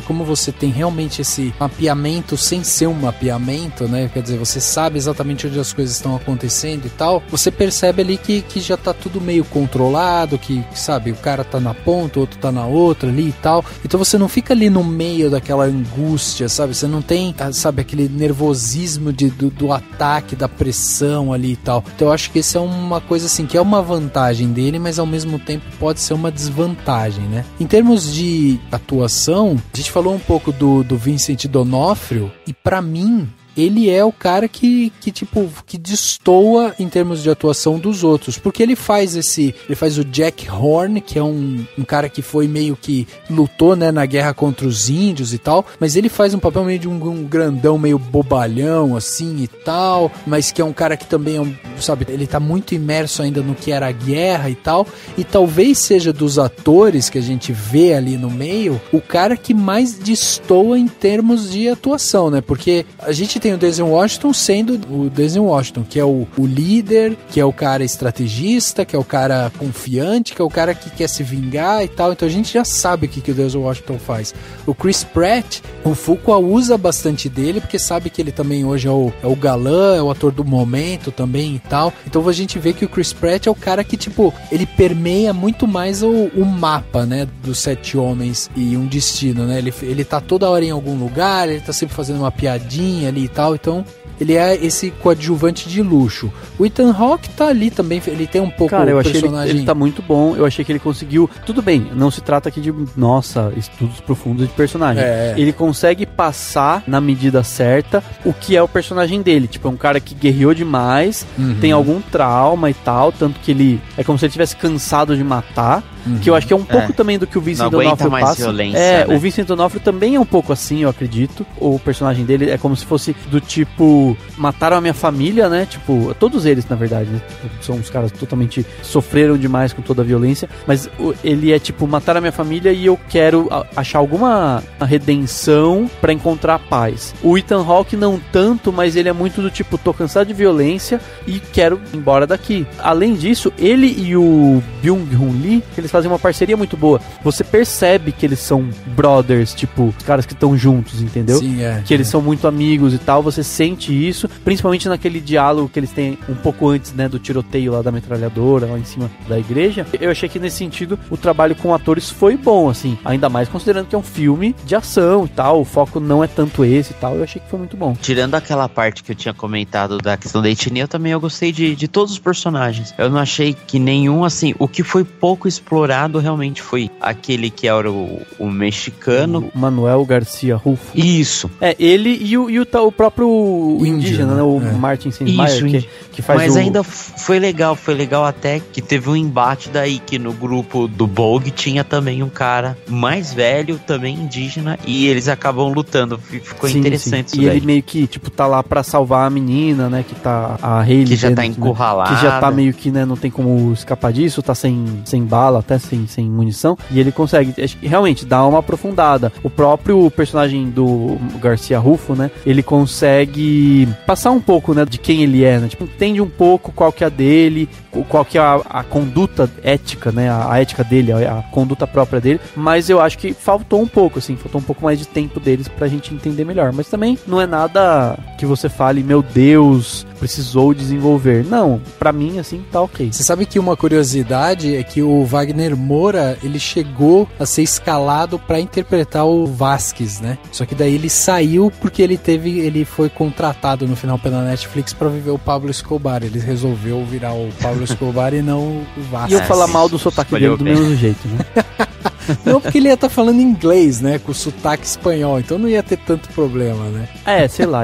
como você tem realmente esse mapeamento sem ser um mapeamento, né? Quer dizer, você sabe exatamente onde as coisas estão acontecendo e tal, você percebe ali que já tá tudo meio controlado, que, sabe, o cara tá na ponta, o outro tá na outra ali e tal. Então você não fica ali no meio daquela angústia, sabe? Você não tem, sabe, aquele nervosismo do ataque, da pressão ali e tal. Então eu acho que isso é uma coisa assim, que é uma vantagem dele, mas ao mesmo tempo pode ser uma desvantagem, né? Em termos de atuação, a gente falou um pouco do Vincent D'Onofrio, e pra mim ele é o cara que destoa em termos de atuação dos outros, porque ele faz o Jack Horn, que é um cara que foi meio que lutou, né, na guerra contra os índios e tal, mas ele faz um papel meio de um grandão meio bobalhão assim e tal, mas que é um cara que também sabe, ele tá muito imerso ainda no que era a guerra e tal, e talvez seja dos atores que a gente vê ali no meio, o cara que mais destoa em termos de atuação, né, porque a gente tem o Denzel Washington sendo o Denzel Washington, que é o líder, que é o cara estrategista, que é o cara confiante, que é o cara que quer se vingar e tal. Então a gente já sabe o que o Denzel Washington faz. O Chris Pratt, o Fuqua usa bastante dele, porque sabe que ele também hoje é o galã, é o ator do momento também e tal. Então a gente vê que o Chris Pratt é o cara que, tipo, ele permeia muito mais o mapa, né, dos 7 homens e um destino, né? Ele tá toda hora em algum lugar, ele tá sempre fazendo uma piadinha ali e tal, então ele é esse coadjuvante de luxo. O Ethan Hawke tá ali também, ele tem um pouco... Cara, eu achei ele tá muito bom, eu achei que ele conseguiu... Tudo bem, não se trata aqui de, estudos profundos de personagem. Ele consegue passar, na medida certa, o que é o personagem dele. Tipo, é um cara que guerreou demais, tem algum trauma e tal, tanto que ele... É como se ele tivesse cansado de matar, que eu acho que é um pouco também do que o Vincent D'Onofrio passa. Violência, né? O Vincent D'Onofrio também é um pouco assim, eu acredito. O personagem dele é como se fosse do tipo, mataram a minha família, né? Tipo, todos eles, na verdade, né? Tipo, são uns caras totalmente sofreram demais com toda a violência, mas ele é tipo, mataram a minha família e eu quero achar alguma redenção pra encontrar paz. O Ethan Hawke não tanto, mas ele é muito do tipo, tô cansado de violência e quero ir embora daqui. Além disso, ele e o Byung-Hun Lee, eles fazem uma parceria muito boa. Você percebe que eles são brothers, tipo, os caras que estão juntos, entendeu? Sim, que eles são muito amigos e tal, você sente isso, principalmente naquele diálogo que eles têm um pouco antes, né, do tiroteio lá da metralhadora, lá em cima da igreja. Eu achei que nesse sentido, o trabalho com atores foi bom, assim, ainda mais considerando que é um filme de ação e tal, o foco não é tanto esse e tal, eu achei que foi muito bom. Tirando aquela parte que eu tinha comentado da questão da etnia, eu gostei de todos os personagens. Eu não achei que nenhum, assim, o que foi pouco explorado realmente foi aquele que era o mexicano. O Manuel Garcia Rulfo. Isso. Ele e o próprio indígena, né? O Martin Sindmeyer, que faz Mas ainda foi legal até que teve um embate daí, que no grupo do Bolg tinha também um cara mais velho, também indígena, e eles acabam lutando. Ficou interessante isso. E ele meio que, tipo, tá lá pra salvar a menina, né? Que tá a Hayley. Que já tá encurralada. Que já tá meio que, né? Não tem como escapar disso, tá sem bala, até sem munição, e ele consegue realmente dar uma aprofundada. O próprio personagem do Garcia Rulfo, né, ele consegue passar um pouco, né, de quem ele é, né, tipo, entende um pouco qual que é a dele, qual que é a conduta ética, né, a ética dele, a conduta própria dele, mas eu acho que faltou um pouco, assim, faltou um pouco mais de tempo deles pra gente entender melhor, mas também não é nada que você fale, meu Deus, precisou desenvolver. Não, pra mim, assim, tá ok. Você sabe que uma curiosidade é que o Wagner Moura, ele chegou a ser escalado pra interpretar o Vasquez, né? Só que daí ele saiu porque ele foi contratado no final pela Netflix pra viver o Pablo Escobar. Ele resolveu virar o Pablo Escobar e não o Vasquez. E eu falar mal do sotaque dele do mesmo jeito, né? Não, porque ele ia estar falando inglês, né? Com sotaque espanhol, então não ia ter tanto problema, né? Sei lá.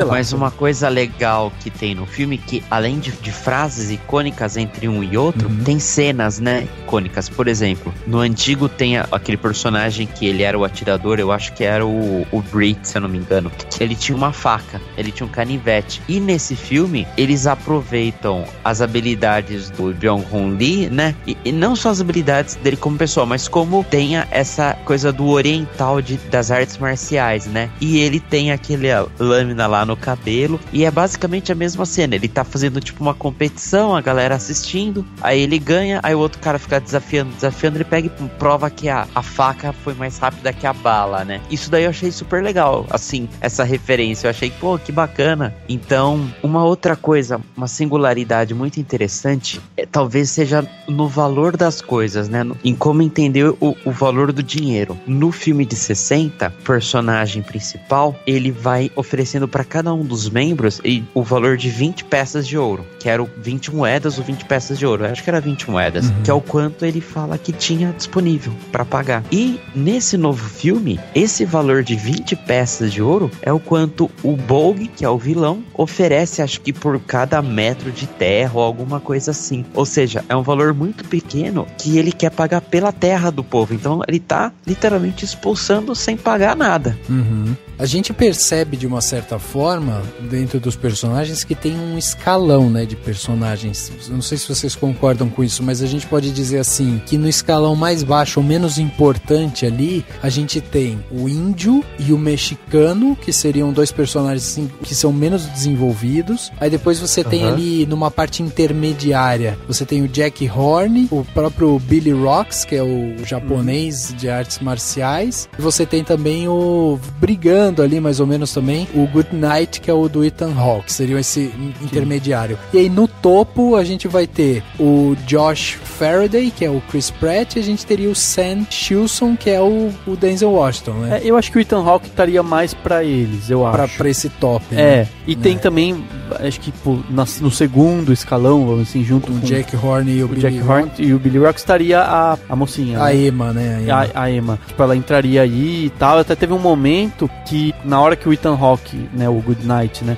Mas uma coisa legal que tem no filme, que além de frases icônicas entre um e outro, tem cenas, né, icônicas. Por exemplo, no antigo tem aquele personagem que ele era o atirador, eu acho que era o Brit, se eu não me engano. Ele tinha uma faca, ele tinha um canivete. E nesse filme, eles aproveitam as habilidades do Byung-Hun Lee, né? E não só as habilidades dele como pessoa, mas como tenha essa coisa do oriental das artes marciais, né? E ele tem aquele lâmina lá no cabelo, e é basicamente a mesma cena. Ele tá fazendo tipo uma competição, a galera assistindo, aí ele ganha, aí o outro cara fica desafiando, ele pega e prova que a faca foi mais rápida que a bala, né? Isso daí eu achei super legal, assim, essa referência. Eu achei, pô, que bacana. Então, uma outra coisa, uma singularidade muito interessante, talvez seja no valor das coisas, né? Em como entender o valor do dinheiro. No filme de 60, o personagem principal, ele vai oferecendo para cada um dos membros o valor de 20 peças de ouro, que eram 20 moedas ou 20 peças de ouro. Eu acho que era 20 moedas, que é o quanto ele fala que tinha disponível para pagar. E nesse novo filme, esse valor de 20 peças de ouro é o quanto o Bolg, que é o vilão, oferece, acho que por cada metro de terra ou alguma coisa assim. Ou seja, é um valor muito pequeno que ele quer pagar pela terra do povo. Então ele tá literalmente expulsando sem pagar nada. Uhum. A gente percebe de uma certa forma, dentro dos personagens, que tem um escalão, né, de personagens. Eu não sei se vocês concordam com isso, mas a gente pode dizer assim, que no escalão mais baixo, ou menos importante ali, a gente tem o índio e o mexicano, que seriam dois personagens que são menos desenvolvidos. Aí depois você tem ali, numa parte intermediária, você tem o Jack Horner, o próprio Billy Rocks, que é o japonês de artes marciais. E você tem também o brigando ali, mais ou menos também, o Good Night, que é o do Ethan Hawke, seria esse intermediário. E aí no topo a gente vai ter o Josh Faraday, que é o Chris Pratt, e a gente teria o Sam Shilson, que é o Denzel Washington, né? Eu acho que o Ethan Hawke estaria mais pra eles, eu acho. Pra esse top, né? E tem também, acho que no segundo escalão, vamos assim, junto com o Jack Horner e o Billy Horner e o Billy Rock, estaria a mocinha. A Emma, né? A Emma. Tipo, ela entraria aí e tal. Até teve um momento que, na hora que o Ethan Hawke, né, o Good Night, né,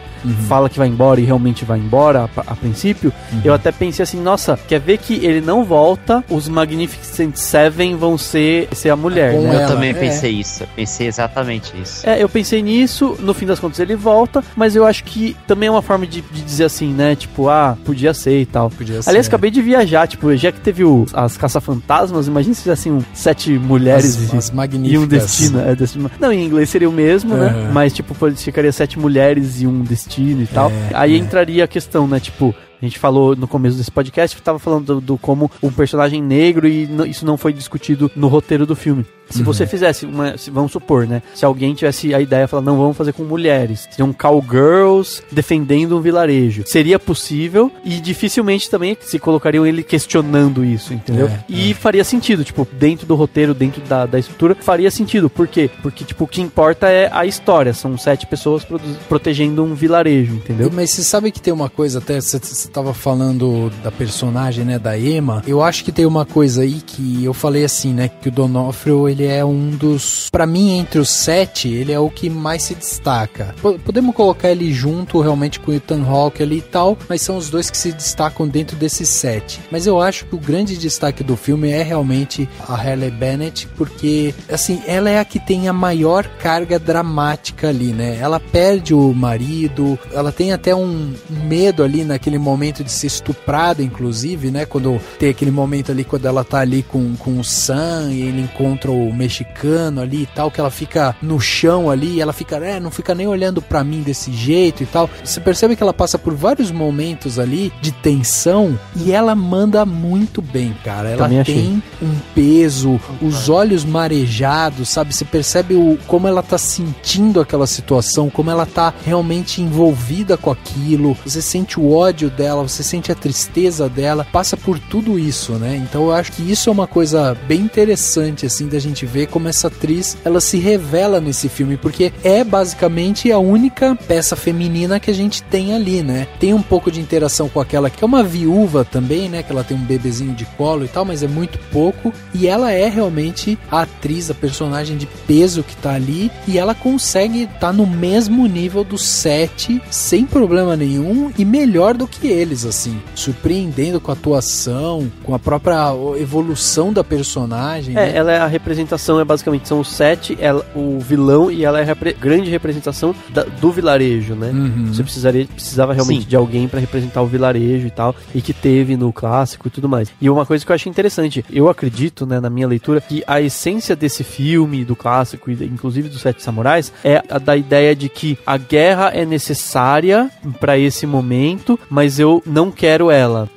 fala que vai embora e realmente vai embora a princípio, eu até pensei assim, nossa, quer ver que ele não volta, os Magnificent Seven vão ser a mulher, né? Eu também pensei isso, pensei exatamente isso. Eu pensei nisso, no fim das contas ele volta, mas eu acho que também é uma forma de dizer assim, né, tipo, podia ser e tal. Aliás, acabei de viajar, tipo, já que teve as Caça-Fantasmas, imagina se fizessem 7 mulheres as magníficas. E um destino. Não, em inglês seria o mesmo, né? Mas, tipo, ficaria 7 mulheres e um destino e tal. Aí entraria a questão, né? Tipo, a gente falou no começo desse podcast, estava falando do como um personagem negro, e isso não foi discutido no roteiro do filme. Se você fizesse vamos supor, né? Se alguém tivesse a ideia de falar, não, vamos fazer com mulheres. Seriam cowgirls defendendo um vilarejo. Seria possível, e dificilmente também se colocariam ele questionando isso, entendeu? E faria sentido, tipo, dentro do roteiro, dentro da estrutura, faria sentido. Por quê? Porque, tipo, o que importa é a história. São 7 pessoas protegendo um vilarejo, entendeu? Mas você sabe que tem uma coisa, até você estava falando da personagem, né, da Emma. Eu acho que tem uma coisa aí que eu falei assim, né, que o D'Onofrio, ele é um dos... Pra mim, entre os 7, ele é o que mais se destaca. Podemos colocar ele junto, realmente, com o Ethan Hawke ali e tal, mas são os dois que se destacam dentro desses 7. Mas eu acho que o grande destaque do filme é realmente a Halle Bennett, porque, assim, ela é a que tem a maior carga dramática ali, né? Ela perde o marido, ela tem até um medo ali naquele momento de ser estuprada, inclusive, né? Quando tem aquele momento ali, quando ela tá ali com o Sam e ele encontra o mexicano ali e tal, que ela fica no chão ali, e ela fica, não fica nem olhando pra mim desse jeito e tal. Você percebe que ela passa por vários momentos ali de tensão, e ela manda muito bem, cara. Ela tem um peso, os olhos marejados, sabe? Você percebe como ela tá sentindo aquela situação, como ela tá realmente envolvida com aquilo. Você sente o ódio dela, você sente a tristeza dela, passa por tudo isso, né? Então eu acho que isso é uma coisa bem interessante, assim, da gente ver como essa atriz, ela se revela nesse filme, porque é basicamente a única peça feminina que a gente tem ali, né? Tem um pouco de interação com aquela que é uma viúva também, né? Que ela tem um bebezinho de colo e tal, mas é muito pouco, e ela é realmente a atriz, a personagem de peso que tá ali, e ela consegue estar no mesmo nível dos 7, sem problema nenhum, e melhor do que eles, assim, surpreendendo com a atuação, com a própria evolução da personagem, né? Ela é a representação, basicamente, são os 7, o vilão, e ela é a grande representação do vilarejo, né? Você precisava realmente de alguém pra representar o vilarejo e tal, e que teve no clássico e tudo mais. E uma coisa que eu achei interessante, eu acredito, né, na minha leitura, que a essência desse filme, do clássico, e inclusive dos 7 Samurais, é a da ideia de que a guerra é necessária pra esse momento, mas eu não quero ela.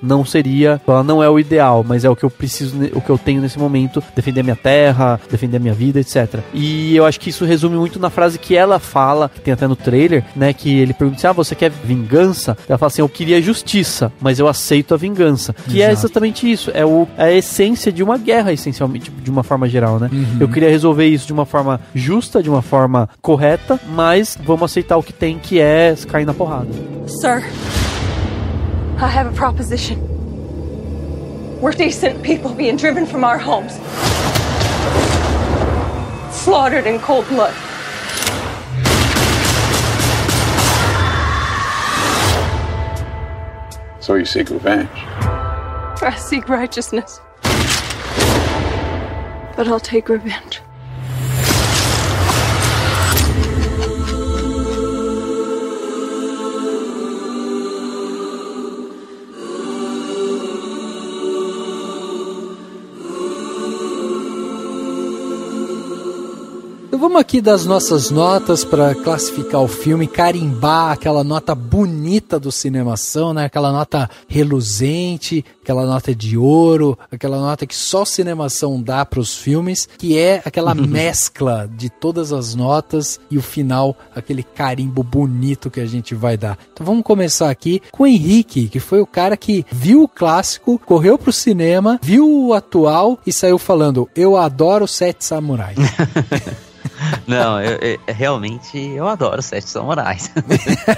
Ela não é o ideal, mas é o que eu preciso, o que eu tenho nesse momento, defender a minha terra, defender a minha vida, etc. E eu acho que isso resume muito na frase que ela fala, que tem até no trailer, né, que ele pergunta assim, você quer vingança? Ela fala assim, eu queria justiça, mas eu aceito a vingança. Que é exatamente isso, é a essência de uma guerra, essencialmente, de uma forma geral, né? Eu queria resolver isso de uma forma justa, de uma forma correta, mas vamos aceitar o que tem, que é cair na porrada. Sir, I have a proposition. We're decent people being driven from our homes. Slaughtered in cold blood. So you seek revenge? I seek righteousness. but I'll take revenge. Então vamos aqui das nossas notas para classificar o filme, carimbar aquela nota bonita do Cinemação, né? Aquela nota reluzente, aquela nota de ouro, aquela nota que só o Cinemação dá para os filmes, que é aquela mescla de todas as notas e o final, aquele carimbo bonito que a gente vai dar. Então vamos começar aqui com o Henrique, que foi o cara que viu o clássico, correu pro cinema, viu o atual e saiu falando: eu adoro Sete Samurais. Não, realmente eu adoro Sete Samurais.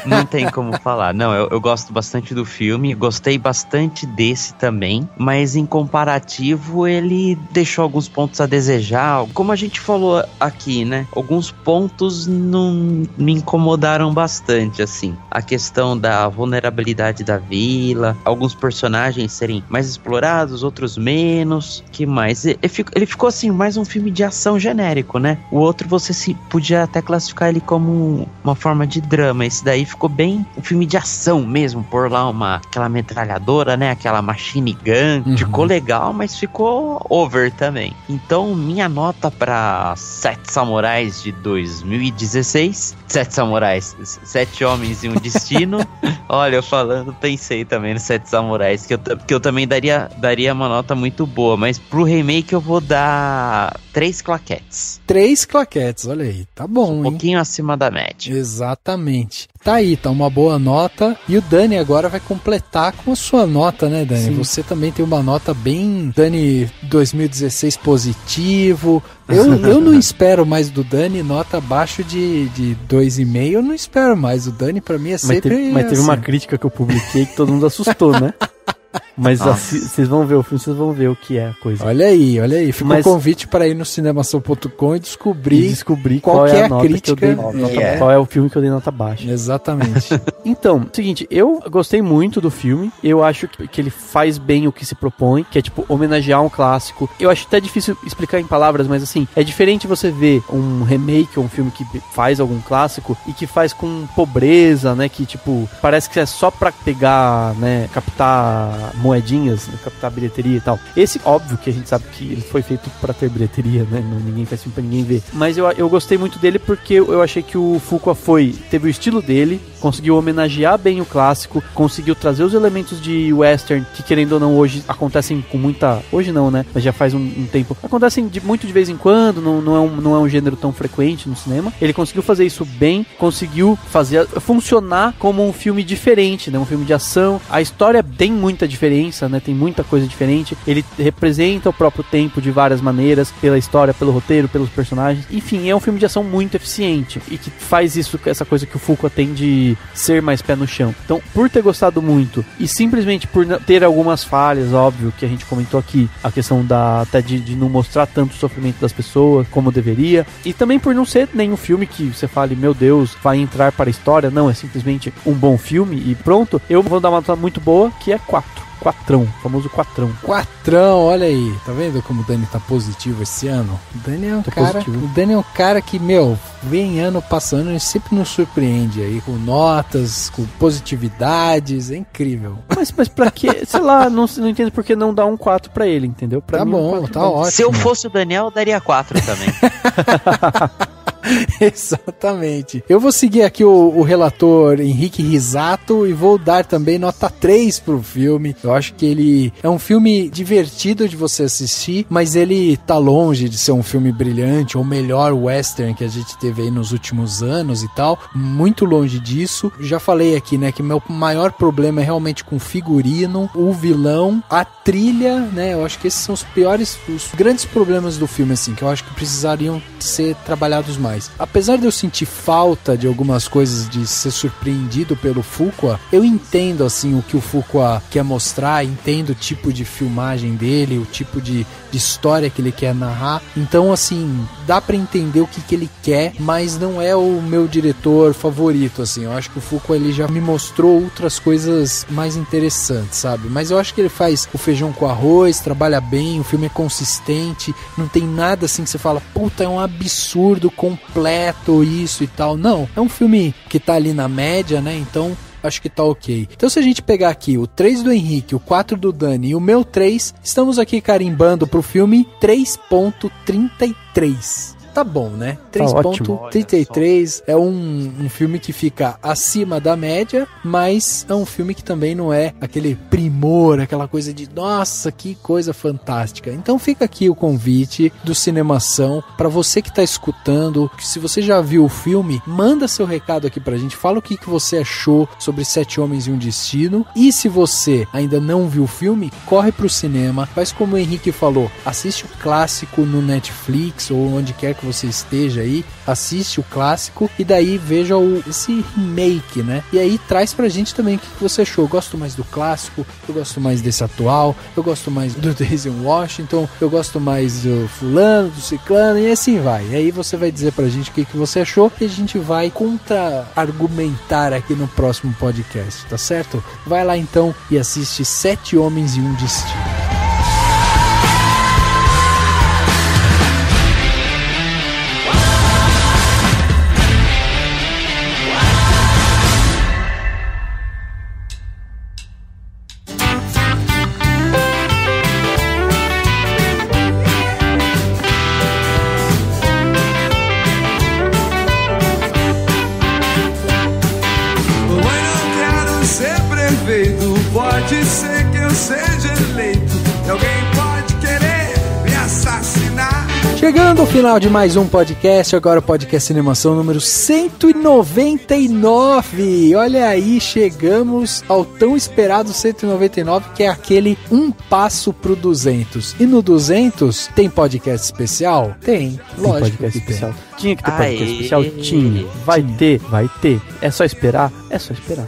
Não tem como falar. Não, eu gosto bastante do filme, gostei bastante desse também, mas em comparativo ele deixou alguns pontos a desejar. Como a gente falou aqui, né? Alguns pontos não me incomodaram bastante, assim. A questão da vulnerabilidade da vila, alguns personagens serem mais explorados, outros menos. Que mais? Ele ficou assim, mais um filme de ação genérico, né? O outro você podia até classificar ele como uma forma de drama. Esse daí ficou bem um filme de ação mesmo, por lá aquela metralhadora, né, aquela machine gun, ficou legal, mas ficou over também. Então minha nota para Sete Samurais de 2016, Sete Samurais, Sete Homens e um Destino. Olha, eu falando, pensei também no Sete Samurais, que eu também daria uma nota muito boa, mas pro remake eu vou dar 3 claquetes. 3 claquetes, olha aí, tá bom, hein? Um pouquinho acima da média. Exatamente. Tá aí, tá uma boa nota. E o Dani agora vai completar com a sua nota, né, Dani? Sim. Você também tem uma nota bem... Dani 2016 positivo. Eu não espero mais do Dani, nota abaixo de 2,5. Eu não espero mais. O Dani pra mim é sempre... Mas teve uma crítica que eu publiquei que todo mundo assustou, né? Mas vocês vão ver o filme, vocês vão ver o que é a coisa. Olha aí. Fica um convite para ir no cinemação.com e descobrir qual é a nota crítica. Que eu dei, qual é o filme que eu dei nota baixa. Exatamente. Então, seguinte, eu gostei muito do filme. Eu acho que ele faz bem o que se propõe, que é tipo homenagear um clássico. Eu acho até difícil explicar em palavras, mas assim, é diferente você ver um remake ou um filme que faz algum clássico e que faz com pobreza, né? Que tipo, parece que é só pra pegar, né? Captar moedinhas, captar bilheteria e tal. Esse, óbvio que a gente sabe que ele foi feito pra ter bilheteria, né? Ninguém faz filme pra ninguém ver. Mas eu gostei muito dele porque eu achei que o Fuqua teve o estilo dele, conseguiu homenagear bem o clássico, conseguiu trazer os elementos de western que, querendo ou não, hoje acontecem com muita... Hoje não, né? Mas já faz um tempo. Acontecem muito de vez em quando, não é um gênero tão frequente no cinema. Ele conseguiu fazer isso bem, conseguiu fazer funcionar como um filme diferente, né? Um filme de ação. A história tem muita diferença, né? Tem muita coisa diferente. Ele representa o próprio tempo de várias maneiras, pela história, pelo roteiro, pelos personagens. Enfim, é um filme de ação muito eficiente e que faz isso, essa coisa que o Fuqua tem de ser mais pé no chão. Então, por ter gostado muito e simplesmente por ter algumas falhas, óbvio, que a gente comentou aqui, a questão até de não mostrar tanto o sofrimento das pessoas como deveria, e também por não ser nenhum filme que você fale, meu Deus, vai entrar para a história. Não, é simplesmente um bom filme e pronto. Eu vou dar uma nota muito boa, que é 4. Quatrão, famoso quatrão. Quatrão, olha aí. Tá vendo como o Dani tá positivo esse ano? O Dani é um cara que, vem ano passando e sempre nos surpreende aí, com notas, com positividades, é incrível. Mas pra que, sei lá, não entendo por que não dar um 4 pra ele, entendeu? Pra tá mim, bom, tá ótimo. Se eu fosse o Daniel, eu daria 4 também. Exatamente. Eu vou seguir aqui o relator Henrique Risato e vou dar também nota 3 pro filme. Eu acho que ele é um filme divertido de você assistir, mas ele tá longe de ser um filme brilhante ou melhor western que a gente teve aí nos últimos anos e tal. Muito longe disso. Já falei aqui, né, que meu maior problema é realmente com o figurino, o vilão, a trilha, né? Eu acho que esses são os grandes problemas do filme, assim, que eu acho que precisariam ser trabalhados mais. mais. Apesar de eu sentir falta de algumas coisas, de ser surpreendido pelo Fuqua, eu entendo assim o que o Fuqua quer mostrar, entendo o tipo de filmagem dele, o tipo de história que ele quer narrar. Então assim, dá pra entender o que ele quer, mas não é o meu diretor favorito, assim. Eu acho que o Fuqua, ele já me mostrou outras coisas mais interessantes, sabe? Mas eu acho que ele faz o feijão com arroz, trabalha bem, o filme é consistente, não tem nada assim que você fala, puta, é um absurdo completo isso e tal. Não, é um filme que tá ali na média, né? Então acho que tá ok. Então se a gente pegar aqui o 3 do Henrique, o 4 do Dani e o meu 3, estamos aqui carimbando pro filme 3.33. Tá bom, né? 3.33 é um filme que fica acima da média, mas é um filme que também não é aquele primor, aquela coisa de nossa, que coisa fantástica. Então fica aqui o convite do Cinemação para você que tá escutando, que se você já viu o filme, manda seu recado aqui pra gente, fala o que você achou sobre Sete Homens e um Destino, e se você ainda não viu o filme, corre pro cinema, faz como o Henrique falou, assiste o clássico no Netflix ou onde quer que você esteja aí, assiste o clássico e daí veja esse remake, né? E aí traz pra gente também o que você achou. Eu gosto mais do clássico, eu gosto mais desse atual, eu gosto mais do Denzel Washington, eu gosto mais do fulano, do ciclano, e assim vai. E aí você vai dizer pra gente o que você achou e a gente vai contra-argumentar aqui no próximo podcast, tá certo? Vai lá então e assiste Sete Homens e um Destino. Pode ser que eu seja eleito e alguém pode querer me assassinar. Chegando ao final de mais um podcast, agora o podcast Cinemação número 199. Olha aí, chegamos ao tão esperado 199, que é aquele um passo pro 200. E no 200 tem podcast especial? Tem, lógico que especial. Tinha que ter podcast especial? Tinha. Vai ter. É só esperar? É só esperar.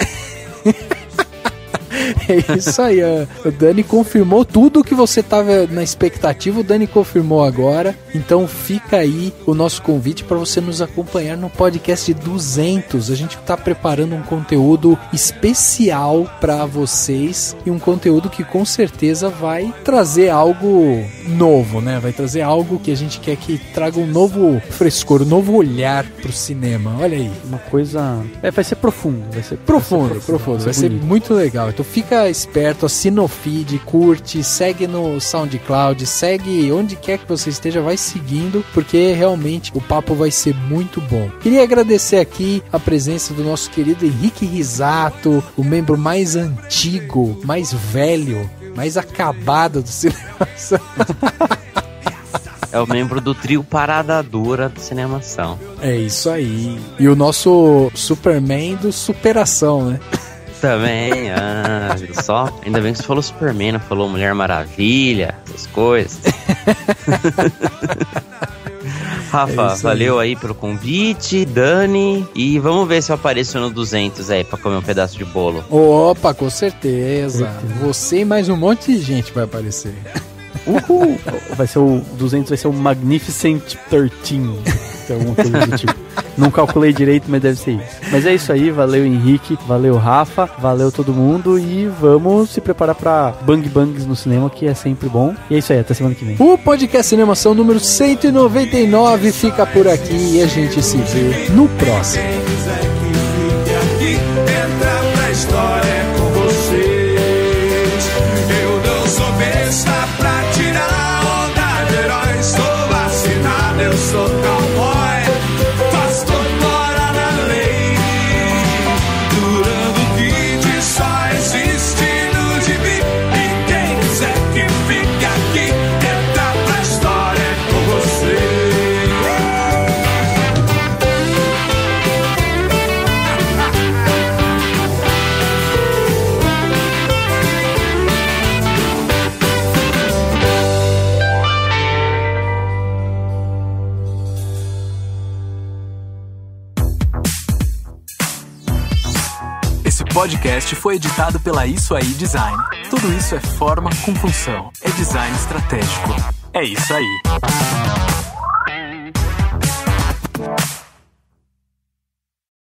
É isso aí, o Dani confirmou tudo que você estava na expectativa, o Dani confirmou agora, então fica aí o nosso convite para você nos acompanhar no podcast 200, a gente está preparando um conteúdo especial para vocês e um conteúdo que com certeza vai trazer algo novo, né? Vai trazer algo que a gente quer que traga um novo frescor, um novo olhar pro cinema, olha aí. Uma coisa... vai ser profundo, vai ser muito legal, então fica esperto, assina o feed, curte, segue no SoundCloud, segue onde quer que você esteja, vai seguindo, porque realmente o papo vai ser muito bom. Queria agradecer aqui a presença do nosso querido Henrique Risato, o membro mais antigo, mais velho, mais acabado do cinema. É o membro do trio Parada Dura do Cinemação. É isso aí. E o nosso Superman do Superação, né? Também, viu só? Ainda bem que você falou Superman, não falou Mulher Maravilha, essas coisas. Rafa, valeu aí pelo convite, Dani, e vamos ver se eu apareço no 200 aí pra comer um pedaço de bolo. Opa, com certeza. Você e mais um monte de gente vai aparecer. Uhul. Vai ser o 200, vai ser o Magnificent 13. Alguma coisa do tipo. Não calculei direito, mas deve ser isso. Mas é isso aí, valeu Henrique, valeu Rafa, valeu todo mundo e vamos se preparar pra Bang Bangs no cinema, que é sempre bom. E é isso aí, até semana que vem. O podcast Cinemação número 199 fica por aqui e a gente se vê no próximo. Eu sou cowboy, pastor mora na lei. Durando Kid só existe no gibi. E quem quiser que fique aqui, entra pra história com você. podcast foi editado pela Isso Aí Design. Tudo isso é forma com função. É design estratégico. É isso aí.